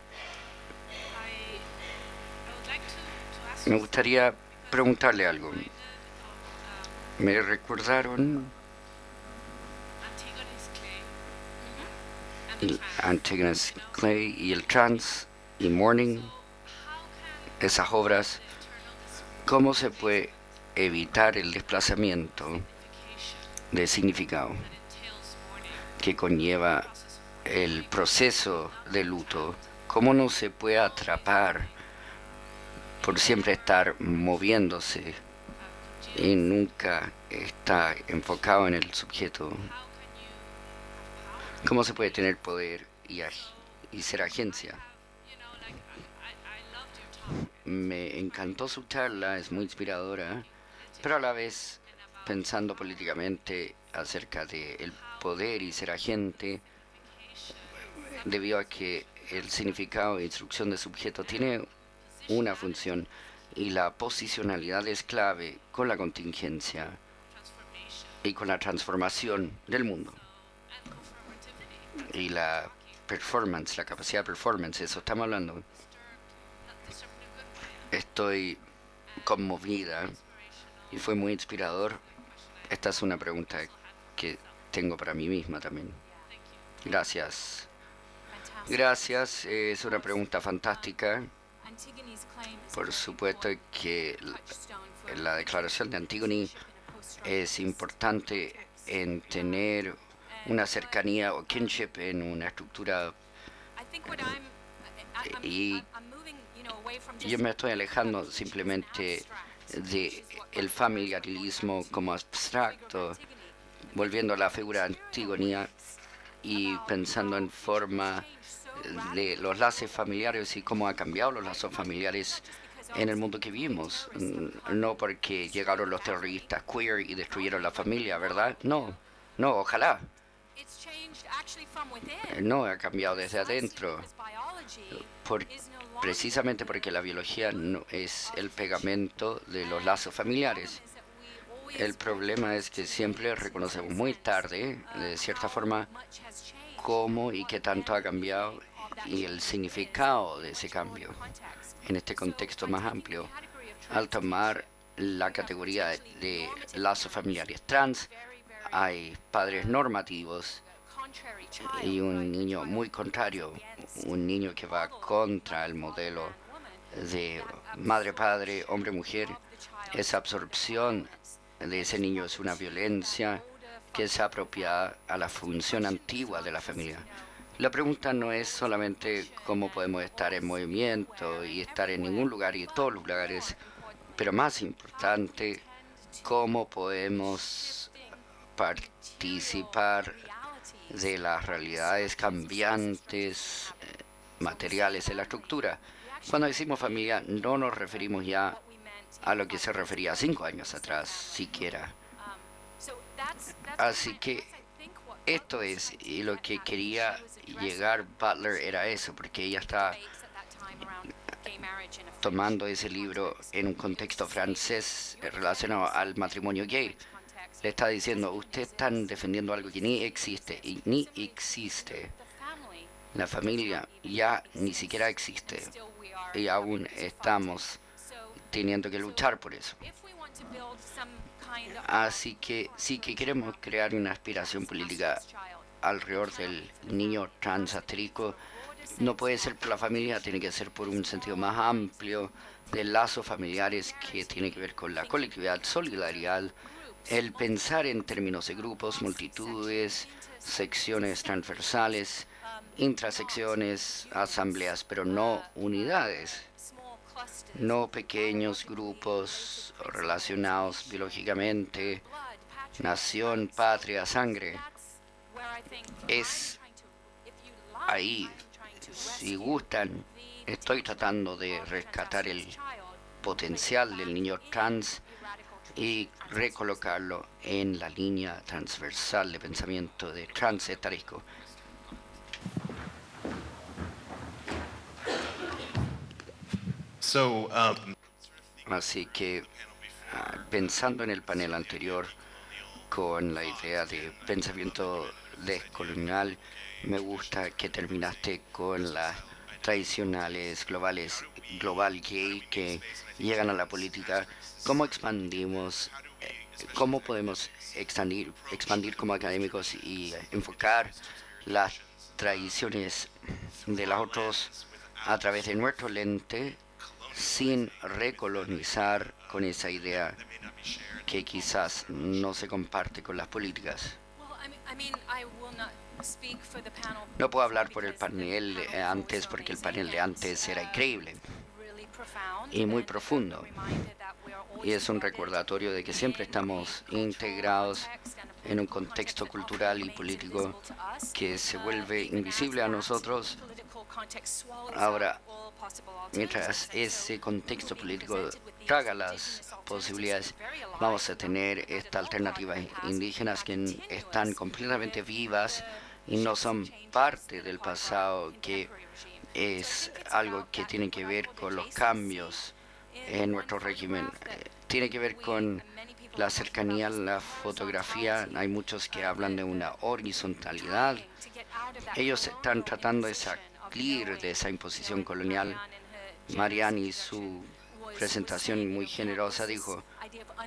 Me gustaría preguntarle algo. Me recordaron Antigonus Clay y el Trans y Morning, esas obras. ¿Cómo se puede evitar el desplazamiento de significado que conlleva el proceso de luto? ¿Cómo no se puede atrapar por siempre estar moviéndose y nunca está enfocado en el sujeto? ¿Cómo se puede tener poder y ser agencia? Me encantó su charla, es muy inspiradora, pero a la vez pensando políticamente acerca del poder y ser agente, debido a que el significado e instrucción de sujeto tiene una función y la posicionalidad es clave con la contingencia y con la transformación del mundo. Y la performance, la capacidad de performance, eso estamos hablando. Estoy conmovida y fue muy inspirador. Esta es una pregunta que tengo para mí misma también. Gracias. Gracias, es una pregunta fantástica. Por supuesto que la declaración de Antígona es importante en tener una cercanía o kinship en una estructura, y yo me estoy alejando simplemente de el familiarismo como abstracto, volviendo a la figura Antígona y pensando en forma de los lazos familiares y cómo ha cambiado los lazos familiares en el mundo que vivimos. No porque llegaron los terroristas queer y destruyeron la familia, ¿verdad? No, ojalá. No, ha cambiado desde adentro. Precisamente porque la biología no es el pegamento de los lazos familiares. El problema es que siempre reconocemos muy tarde, de cierta forma, cómo y qué tanto ha cambiado y el significado de ese cambio en este contexto más amplio. Al tomar la categoría de lazos familiares trans, hay padres normativos y un niño muy contrario, un niño que va contra el modelo de madre-padre, hombre-mujer. Esa absorción de ese niño es una violencia que se apropia a la función antigua de la familia. La pregunta no es solamente cómo podemos estar en movimiento y estar en ningún lugar y en todos los lugares, pero más importante, cómo podemos participar de las realidades cambiantes, materiales de la estructura. Cuando decimos familia, no nos referimos ya a lo que se refería 5 años atrás, siquiera. Así que esto es, y lo que quería llegar Butler era eso, porque ella está tomando ese libro en un contexto francés relacionado al matrimonio gay. Le está diciendo, ustedes están defendiendo algo que ni existe, y ni existe. La familia ya ni siquiera existe, y aún estamos teniendo que luchar por eso. Así que sí que queremos crear una aspiración política alrededor del niño trans asterisco. No puede ser por la familia, tiene que ser por un sentido más amplio de lazos familiares que tiene que ver con la colectividad, solidaridad, el pensar en términos de grupos, multitudes, secciones transversales, intrasecciones, asambleas, pero no unidades, no pequeños grupos relacionados biológicamente, nación, patria, sangre. Es ahí, si gustan, estoy tratando de rescatar el potencial del niño trans y recolocarlo en la línea transversal de pensamiento de trans asterisco. Así que, pensando en el panel anterior, con la idea de pensamiento descolonial, me gusta que terminaste con las tradicionales globales, global gay que llegan a la política. ¿Cómo expandimos, cómo podemos expandir como académicos y enfocar las tradiciones de los otros a través de nuestro lente sin recolonizar con esa idea que quizás no se comparte con las políticas? No puedo hablar por el panel de antes porque el panel de antes era increíble y muy profundo. Y es un recordatorio de que siempre estamos integrados en un contexto cultural y político que se vuelve invisible a nosotros. Ahora, mientras ese contexto político traga las posibilidades, vamos a tener estas alternativas indígenas que están completamente vivas y no son parte del pasado, que es algo que tiene que ver con los cambios en nuestro régimen. Tiene que ver con la cercanía, la fotografía. Hay muchos que hablan de una horizontalidad. Ellos están tratando de salir de esa imposición colonial. Marianne, y su presentación muy generosa, dijo,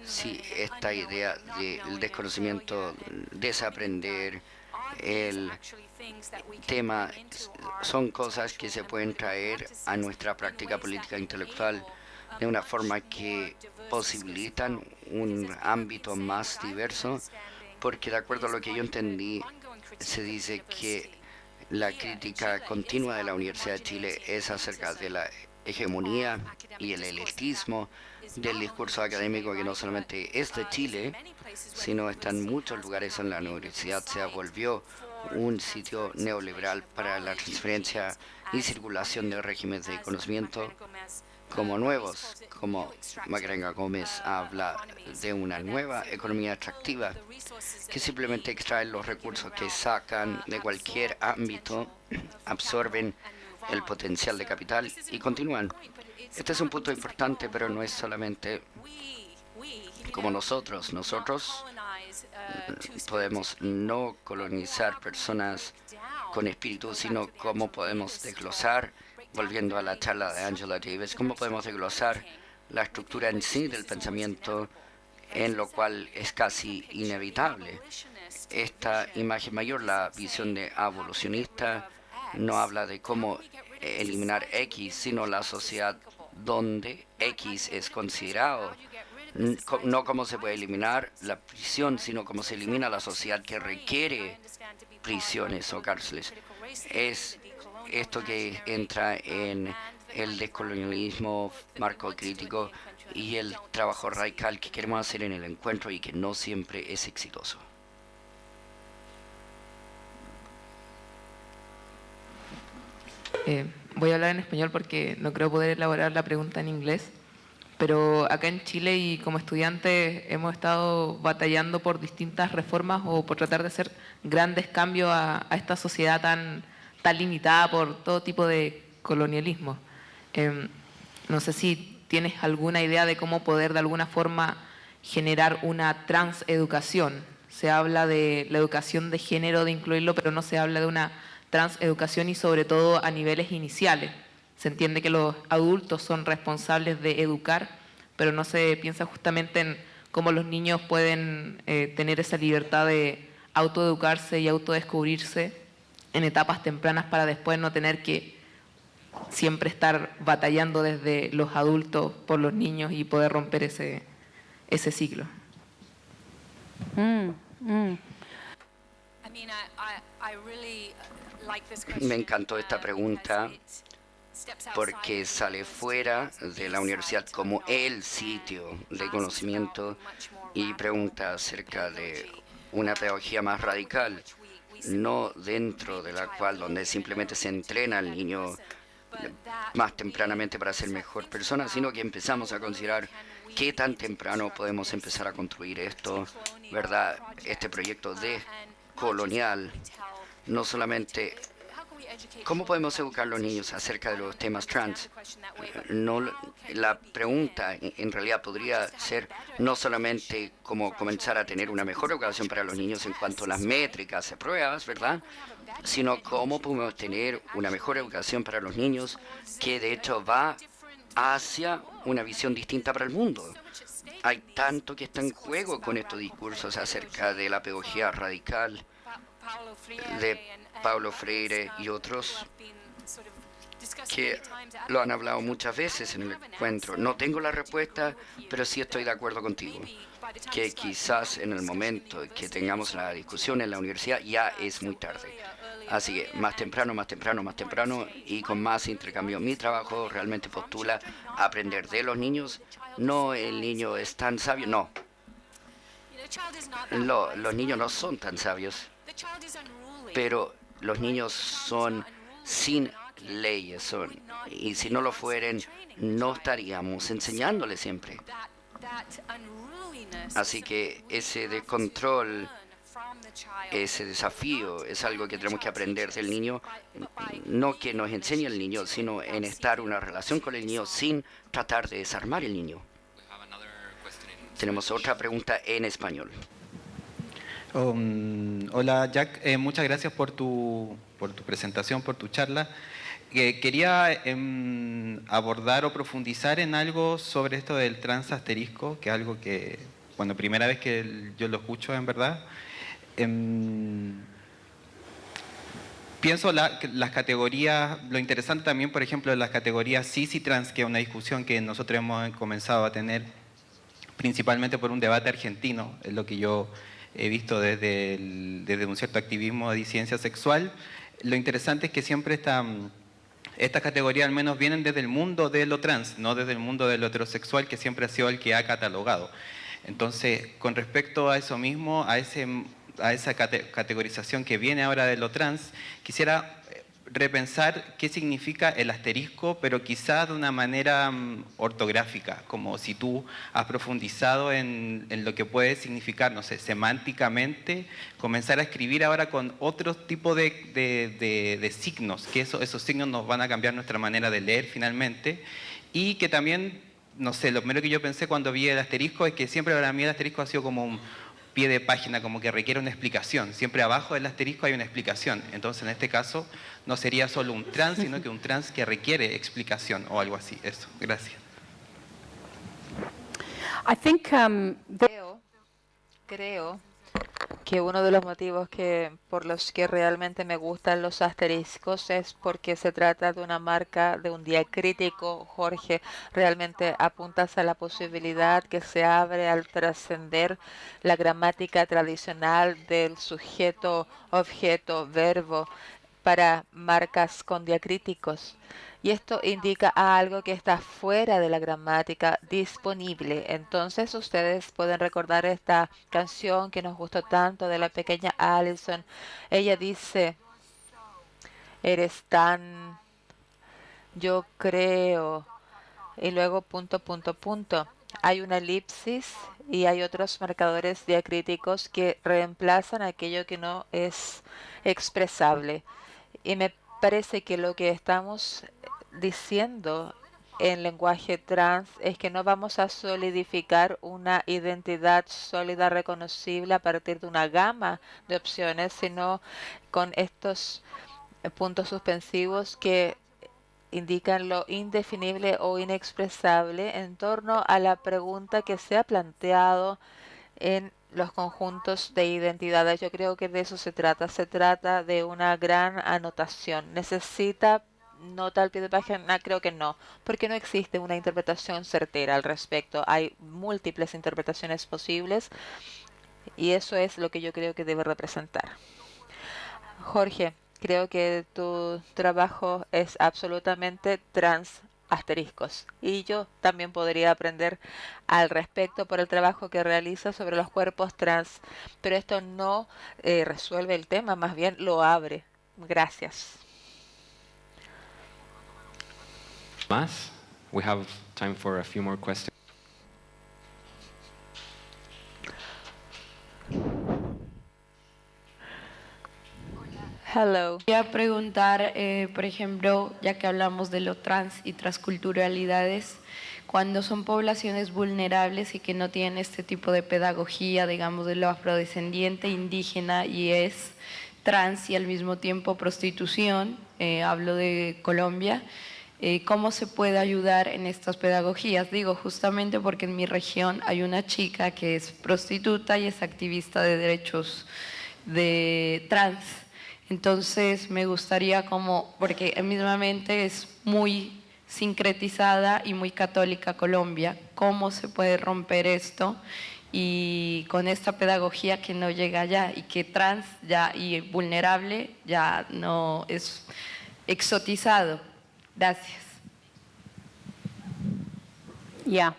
si esta idea del desconocimiento, desaprender, el tema, son cosas que se pueden traer a nuestra práctica política intelectual de una forma que posibilitan un ámbito más diverso, porque de acuerdo a lo que yo entendí, se dice que la crítica continua de la Universidad de Chile es acerca de la hegemonía y el elitismo del discurso académico, que no solamente es de Chile, sino está en muchos lugares en la universidad. Se volvió un sitio neoliberal para la transferencia y circulación de regímenes de conocimiento como nuevos, como Magdalena Gómez habla de una nueva economía atractiva que simplemente extrae los recursos que sacan de cualquier ámbito, absorben el potencial de capital y continúan. Este es un punto importante, pero no es solamente como nosotros. Nosotros podemos no colonizar personas con espíritu, sino cómo podemos desglosar, volviendo a la charla de Angela Davis, cómo podemos desglosar la estructura en sí del pensamiento, en lo cual es casi inevitable. Esta imagen mayor, la visión de evolucionista, no habla de cómo eliminar X, sino la sociedad donde X es considerado. No cómo se puede eliminar la prisión, sino cómo se elimina la sociedad que requiere prisiones o cárceles. Es esto que entra en el descolonialismo, marco crítico y el trabajo radical que queremos hacer en el encuentro y que no siempre es exitoso. Voy a hablar en español porque no creo poder elaborar la pregunta en inglés, pero acá en Chile y como estudiantes hemos estado batallando por distintas reformas o por tratar de hacer grandes cambios a esta sociedad tan limitada por todo tipo de colonialismo. No sé si tienes alguna idea de cómo poder de alguna forma generar una transeducación. Se habla de la educación de género, de incluirlo, pero no se habla de una transeducación y sobre todo a niveles iniciales. Se entiende que los adultos son responsables de educar, pero no se piensa justamente en cómo los niños pueden tener esa libertad de autoeducarse y autodescubrirse en etapas tempranas para después no tener que siempre estar batallando desde los adultos por los niños y poder romper ese ciclo. Me encantó esta pregunta porque sale fuera de la universidad como el sitio de conocimiento y pregunta acerca de una pedagogía más radical, no dentro de la cual donde simplemente se entrena al niño más tempranamente para ser mejor persona, sino que empezamos a considerar qué tan temprano podemos empezar a construir esto, ¿verdad? Este proyecto de colonial, no solamente cómo podemos educar a los niños acerca de los temas trans. No, la pregunta en realidad podría ser no solamente cómo comenzar a tener una mejor educación para los niños en cuanto a las métricas y pruebas, ¿verdad?, sino cómo podemos tener una mejor educación para los niños que de hecho va hacia una visión distinta para el mundo. Hay tanto que está en juego con estos discursos acerca de la pedagogía radical de Paulo Freire y otros que lo han hablado muchas veces en el encuentro. No tengo la respuesta, pero sí estoy de acuerdo contigo, que quizás en el momento que tengamos la discusión en la universidad ya es muy tarde. Así que más temprano y con más intercambio. Mi trabajo realmente postula aprender de los niños. No, el niño es tan sabio, no. Los niños no son tan sabios, pero los niños son sin leyes, y si no lo fueren, no estaríamos enseñándoles siempre. Así que ese descontrol, ese desafío es algo que tenemos que aprender del niño, no que nos enseñe el niño, sino en estar en una relación con el niño sin tratar de desarmar el niño. Tenemos otra pregunta en español. Hola Jack, muchas gracias por tu presentación, por tu charla. Quería abordar o profundizar en algo sobre esto del transasterisco, que es algo que, bueno, primera vez que yo lo escucho en verdad. Pienso las categorías, lo interesante también, por ejemplo, de las categorías cis y trans, que es una discusión que nosotros hemos comenzado a tener principalmente por un debate argentino, es lo que yo he visto desde un cierto activismo de disidencia sexual. Lo interesante es que siempre estas categorías al menos vienen desde el mundo de lo trans, no desde el mundo de lo heterosexual, que siempre ha sido el que ha catalogado. Entonces, con respecto a eso mismo, a esa categorización que viene ahora de lo trans, quisiera repensar qué significa el asterisco, pero quizás de una manera ortográfica, como si tú has profundizado en lo que puede significar, no sé, semánticamente, comenzar a escribir ahora con otro tipo de signos, que esos signos nos van a cambiar nuestra manera de leer finalmente, y que también no sé, lo primero que yo pensé cuando vi el asterisco es que siempre para mí el asterisco ha sido como un pie de página, como que requiere una explicación. Siempre abajo del asterisco hay una explicación. Entonces, en este caso, no sería solo un trans, sino que un trans que requiere explicación o algo así. Eso, gracias. I think Creo que uno de los motivos por los que realmente me gustan los asteriscos es porque se trata de una marca de un diacrítico. Jorge, realmente apuntas a la posibilidad que se abre al trascender la gramática tradicional del sujeto, objeto, verbo para marcas con diacríticos. Y esto indica algo que está fuera de la gramática disponible. Entonces ustedes pueden recordar esta canción que nos gustó tanto de la pequeña Allison. Ella dice, eres tan, yo creo, y luego punto, punto, punto. Hay una elipsis y hay otros marcadores diacríticos que reemplazan aquello que no es expresable. Y me parece que lo que estamos diciendo en lenguaje trans es que no vamos a solidificar una identidad sólida reconocible a partir de una gama de opciones, sino con estos puntos suspensivos que indican lo indefinible o inexpresable en torno a la pregunta que se ha planteado en los conjuntos de identidades. Yo creo que de eso se trata. Se trata de una gran anotación. ¿Necesita nota al pie de página? Creo que no, porque no existe una interpretación certera al respecto. Hay múltiples interpretaciones posibles y eso es lo que yo creo que debe representar. Jorge, creo que tu trabajo es absolutamente trans asteriscos. Y yo también podría aprender al respecto por el trabajo que realiza sobre los cuerpos trans. Pero esto no resuelve el tema, más bien lo abre. Gracias. Más. We have time for a few more questions. Hello. Quería preguntar, por ejemplo, ya que hablamos de lo trans y transculturalidades, cuando son poblaciones vulnerables y que no tienen este tipo de pedagogía, digamos, de lo afrodescendiente, indígena y es trans y al mismo tiempo prostitución, hablo de Colombia, ¿cómo se puede ayudar en estas pedagogías? Digo, justamente porque en mi región hay una chica que es prostituta y es activista de derechos de trans. Entonces me gustaría porque mismamente es muy sincretizada y muy católica Colombia, ¿cómo se puede romper esto? Y con esta pedagogía que no llega allá y que trans ya y vulnerable ya no es exotizado. Gracias. Yeah.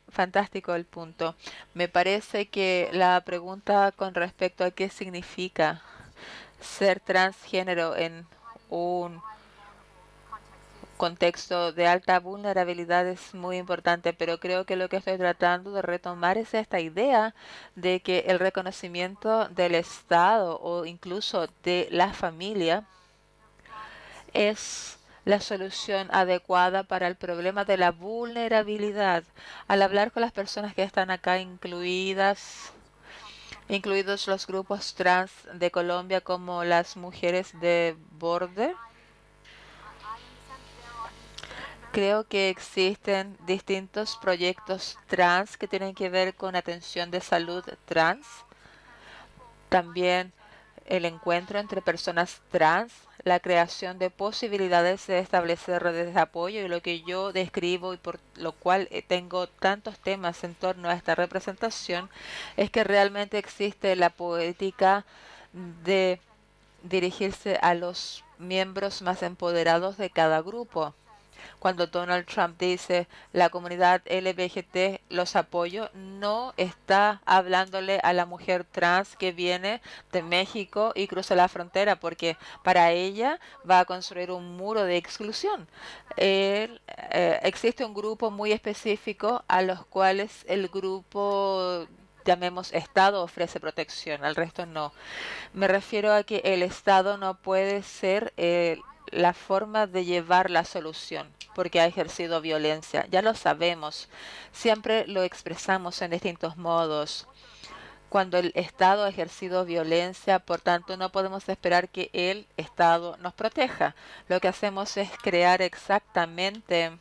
Fantástico el punto. Me parece que la pregunta con respecto a qué significa ser transgénero en un contexto de alta vulnerabilidad es muy importante, pero creo que lo que estoy tratando de retomar es esta idea de que el reconocimiento del Estado o incluso de la familia es la solución adecuada para el problema de la vulnerabilidad. Al hablar con las personas que están acá incluidos los grupos trans de Colombia como las mujeres de borde, creo que existen distintos proyectos trans que tienen que ver con atención de salud trans. También el encuentro entre personas trans, la creación de posibilidades de establecer redes de apoyo y lo que yo describo y por lo cual tengo tantos temas en torno a esta representación es que realmente existe la poética de dirigirse a los miembros más empoderados de cada grupo. Cuando Donald Trump dice la comunidad LGBT los apoyo, no está hablándole a la mujer trans que viene de México y cruza la frontera, porque para ella va a construir un muro de exclusión. Existe un grupo muy específico a los cuales el grupo, llamemos Estado, ofrece protección, al resto no. Me refiero a que el Estado no puede ser la forma de llevar la solución, porque ha ejercido violencia. Ya lo sabemos, siempre lo expresamos en distintos modos. Cuando el Estado ha ejercido violencia, por tanto, no podemos esperar que el Estado nos proteja. Lo que hacemos es crear exactamente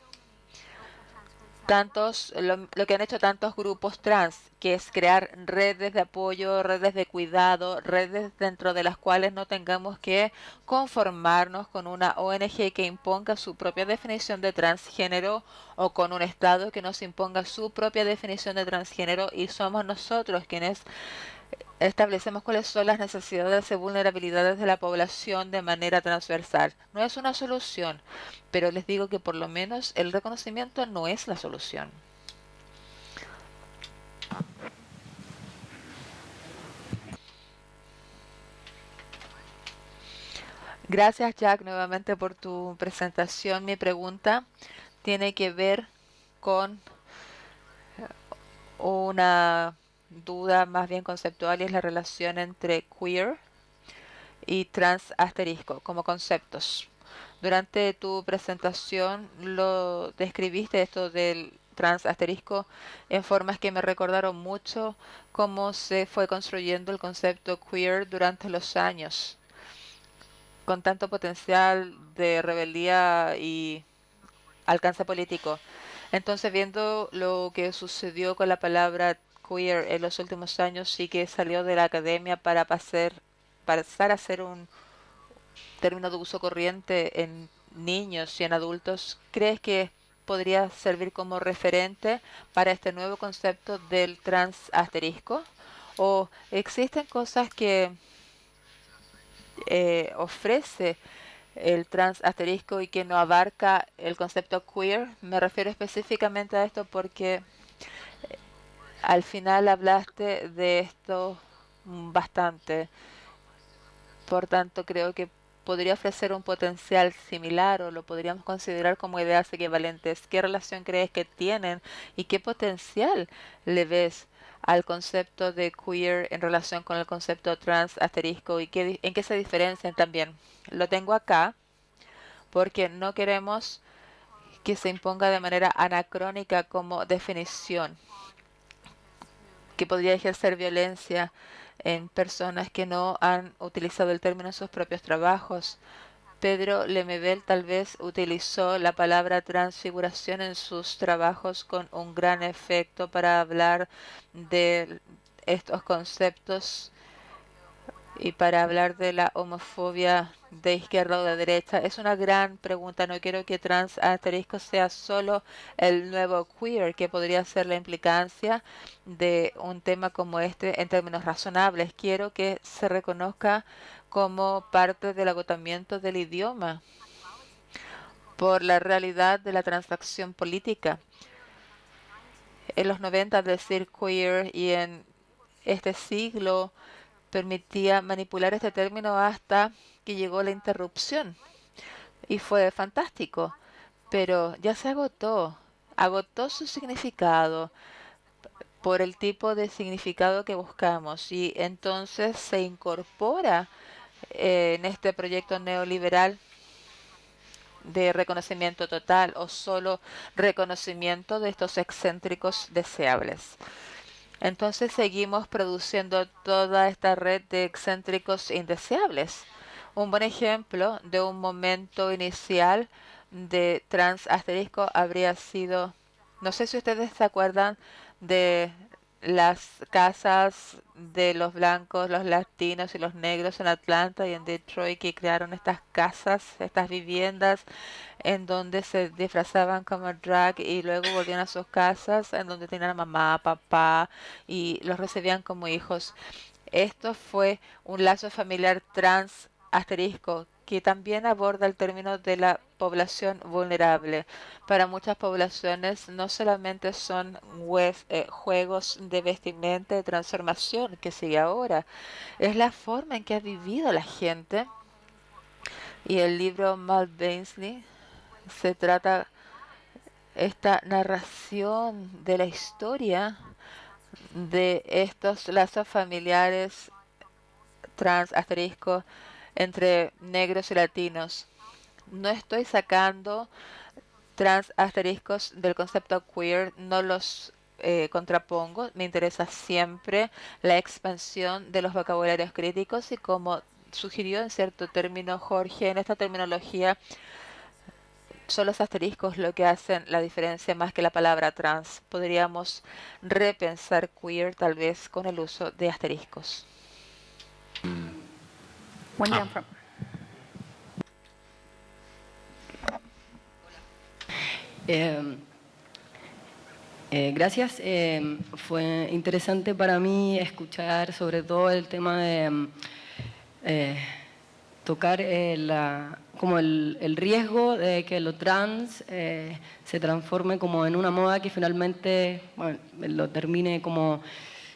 lo que han hecho tantos grupos trans, que es crear redes de apoyo, redes de cuidado, redes dentro de las cuales no tengamos que conformarnos con una ONG que imponga su propia definición de transgénero o con un Estado que nos imponga su propia definición de transgénero, y somos nosotros quienes establecemos cuáles son las necesidades y vulnerabilidades de la población de manera transversal. No es una solución, pero les digo que por lo menos el reconocimiento no es la solución. Gracias, Jack, nuevamente por tu presentación. Mi pregunta tiene que ver con una duda más bien conceptual, y es la relación entre queer y trans asterisco como conceptos. Durante tu presentación lo describiste esto del trans asterisco en formas que me recordaron mucho cómo se fue construyendo el concepto queer durante los años, con tanto potencial de rebeldía y alcance político. Entonces, viendo lo que sucedió con la palabra queer en los últimos años, sí que salió de la academia para pasar a ser un término de uso corriente en niños y en adultos. ¿Crees que podría servir como referente para este nuevo concepto del trans asterisco? ¿O existen cosas que ofrece el trans asterisco y que no abarca el concepto queer? Me refiero específicamente a esto porque al final hablaste de esto bastante. Por tanto, creo que podría ofrecer un potencial similar, o lo podríamos considerar como ideas equivalentes. ¿Qué relación crees que tienen y qué potencial le ves al concepto de queer en relación con el concepto trans asterisco, y en qué se diferencian también? Lo tengo acá porque no queremos que se imponga de manera anacrónica como definición, que podría ejercer violencia en personas que no han utilizado el término en sus propios trabajos. Pedro Lemebel tal vez utilizó la palabra transfiguración en sus trabajos con un gran efecto para hablar de estos conceptos y para hablar de la homofobia de izquierda o de derecha. Es una gran pregunta. No quiero que trans asterisco sea solo el nuevo queer, que podría ser la implicancia de un tema como este en términos razonables. Quiero que se reconozca como parte del agotamiento del idioma por la realidad de la transacción política. En los 90 decir queer, y en este siglo permitía manipular este término hasta que llegó la interrupción, y fue fantástico, pero ya se agotó su significado por el tipo de significado que buscamos, y entonces se incorpora en este proyecto neoliberal de reconocimiento total o solo reconocimiento de estos excéntricos deseables. Entonces seguimos produciendo toda esta red de excéntricos indeseables. Un buen ejemplo de un momento inicial de trans asterisco habría sido, no sé si ustedes se acuerdan de las casas de los blancos, los latinos y los negros en Atlanta y en Detroit, que crearon estas casas, estas viviendas en donde se disfrazaban como drag y luego volvían a sus casas, en donde tenían a mamá, papá y los recibían como hijos. Esto fue un lazo familiar trans asterisco que también aborda el término de la población vulnerable. Para muchas poblaciones no solamente son juegos de vestimenta, de transformación que sigue ahora, es la forma en que ha vivido la gente. Y el libro Mal Bainsley se trata esta narración de la historia de estos lazos familiares trans asterisco entre negros y latinos. No estoy sacando trans asteriscos del concepto queer, no los contrapongo. Me interesa siempre la expansión de los vocabularios críticos y como sugirió en cierto término Jorge, en esta terminología son los asteriscos lo que hacen la diferencia más que la palabra trans. Podríamos repensar queer tal vez con el uso de asteriscos. Gracias. Fue interesante para mí escuchar sobre todo el tema de tocar como el riesgo de que lo trans se transforme como en una moda que finalmente lo termine como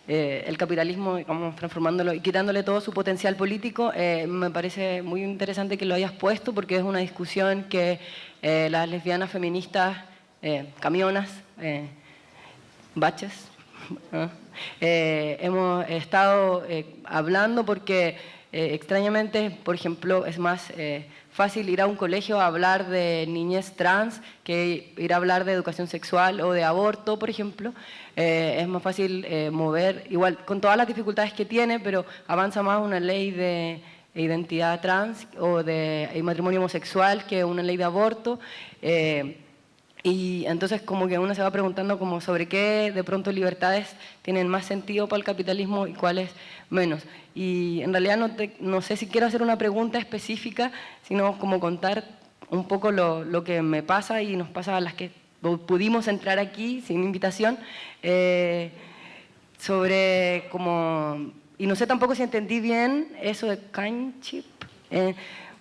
el capitalismo, digamos, transformándolo y quitándole todo su potencial político. Me parece muy interesante que lo hayas puesto porque es una discusión que las lesbianas feministas, camionas, baches, hemos estado hablando porque extrañamente, por ejemplo, es más fácil ir a un colegio a hablar de niñez trans que ir a hablar de educación sexual o de aborto, por ejemplo. Es más fácil mover, igual con todas las dificultades que tiene, pero avanza más una ley de identidad trans o de matrimonio homosexual que una ley de aborto. Y entonces como que uno se va preguntando como sobre qué de pronto libertades tienen más sentido para el capitalismo y cuáles menos. Y en realidad no sé si quiero hacer una pregunta específica, sino como contar un poco lo que me pasa y nos pasa a las que pudimos entrar aquí sin invitación, sobre como... Y no sé tampoco si entendí bien eso de kinship,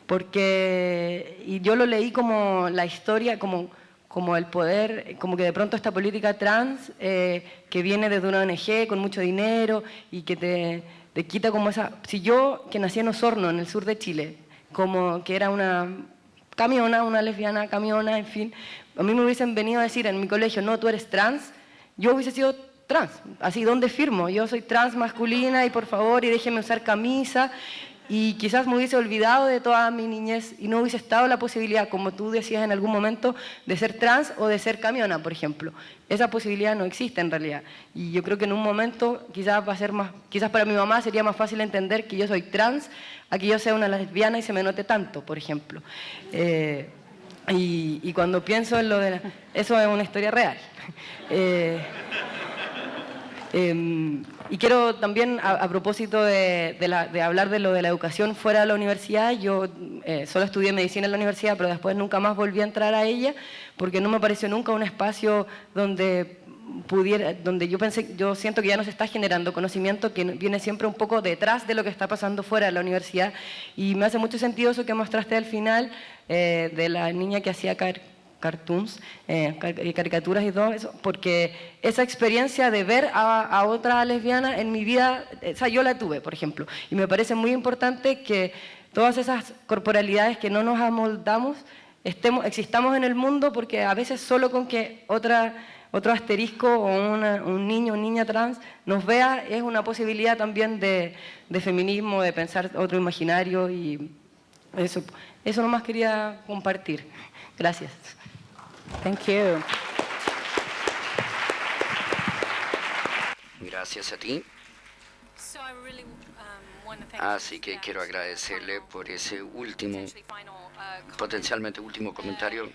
porque y yo lo leí como la historia, como el poder, como que de pronto esta política trans que viene desde una ONG con mucho dinero y que te quita como esa... Si yo, que nací en Osorno, en el sur de Chile, como que era una camiona, una lesbiana camiona, en fin, a mí me hubiesen venido a decir en mi colegio, no, tú eres trans, yo hubiese sido trans, así, ¿dónde firmo? Yo soy trans masculina y por favor, y déjeme usar camisa. Y quizás me hubiese olvidado de toda mi niñez y no hubiese estado la posibilidad, como tú decías en algún momento, de ser trans o de ser camiona, por ejemplo. Esa posibilidad no existe en realidad. Y yo creo que en un momento quizás va a ser más, quizás para mi mamá sería más fácil entender que yo soy trans a que yo sea una lesbiana y se me note tanto, por ejemplo. Y cuando pienso en lo de... Eso es una historia real. Y quiero también, a propósito de hablar de lo de la educación fuera de la universidad, yo solo estudié medicina en la universidad, pero después nunca más volví a entrar a ella, porque no me pareció nunca un espacio donde yo siento que ya no se está generando conocimiento que viene siempre un poco detrás de lo que está pasando fuera de la universidad. Y me hace mucho sentido eso que mostraste al final, de la niña que hacía cartoons, caricaturas y todo eso, porque esa experiencia de ver a otra lesbiana en mi vida, yo la tuve, por ejemplo, y me parece muy importante que todas esas corporalidades que no nos amoldamos, existamos en el mundo, porque a veces solo con que otro asterisco o un niño o niña trans nos vea es una posibilidad también de feminismo, de pensar otro imaginario, y eso nomás quería compartir. Gracias. Thank you. Gracias a ti. Así que quiero agradecerle por ese último, potencialmente último comentario,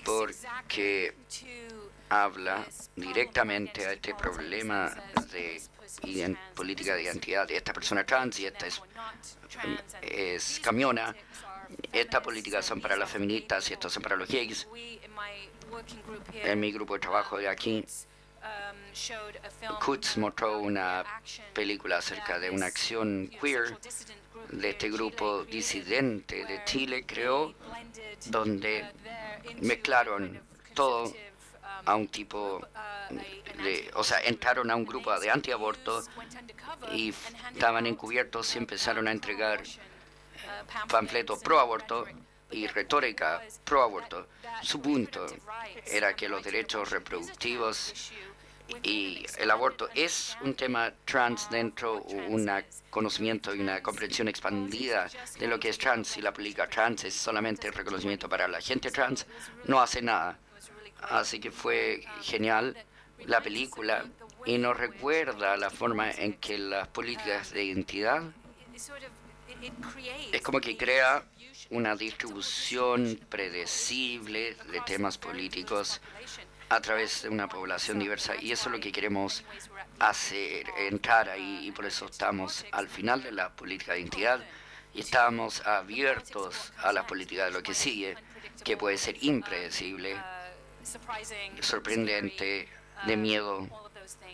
porque habla directamente a este problema de política de identidad de esta persona trans, y esta es camiona. Estas políticas son para las feministas y estas son para los gays. En mi grupo de trabajo de aquí, Kutz mostró una película acerca de una acción queer de este grupo disidente de Chile, creo, donde mezclaron todo a un tipo entraron a un grupo de antiaborto y estaban encubiertos y empezaron a entregar panfletos pro aborto y retórica pro aborto. Su punto era que los derechos reproductivos y el aborto es un tema trans dentro un conocimiento y una comprensión expandida de lo que es trans. Y la política trans es solamente reconocimiento para la gente trans, no hace nada. Así que fue genial la película y nos recuerda la forma en que las políticas de identidad es como que crea una distribución predecible de temas políticos a través de una población diversa, y eso es lo que queremos hacer, entrar ahí, y por eso estamos al final de la política de identidad y estamos abiertos a la política de lo que sigue, que puede ser impredecible, sorprendente, de miedo,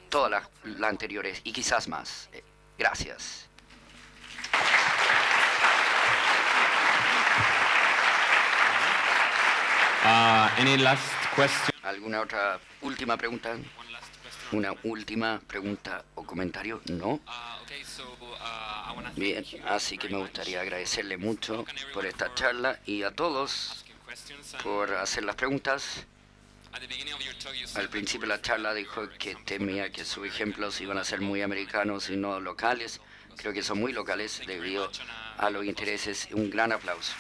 todas las anteriores y quizás más. Gracias. Any last question? ¿Alguna otra última pregunta? ¿Una última pregunta o comentario? ¿No? Bien, así que me gustaría agradecerle mucho por esta charla y a todos por hacer las preguntas. Al principio de la charla dijo que temía que sus ejemplos iban a ser muy americanos y no locales. Creo que son muy locales debido a los intereses. Un gran aplauso.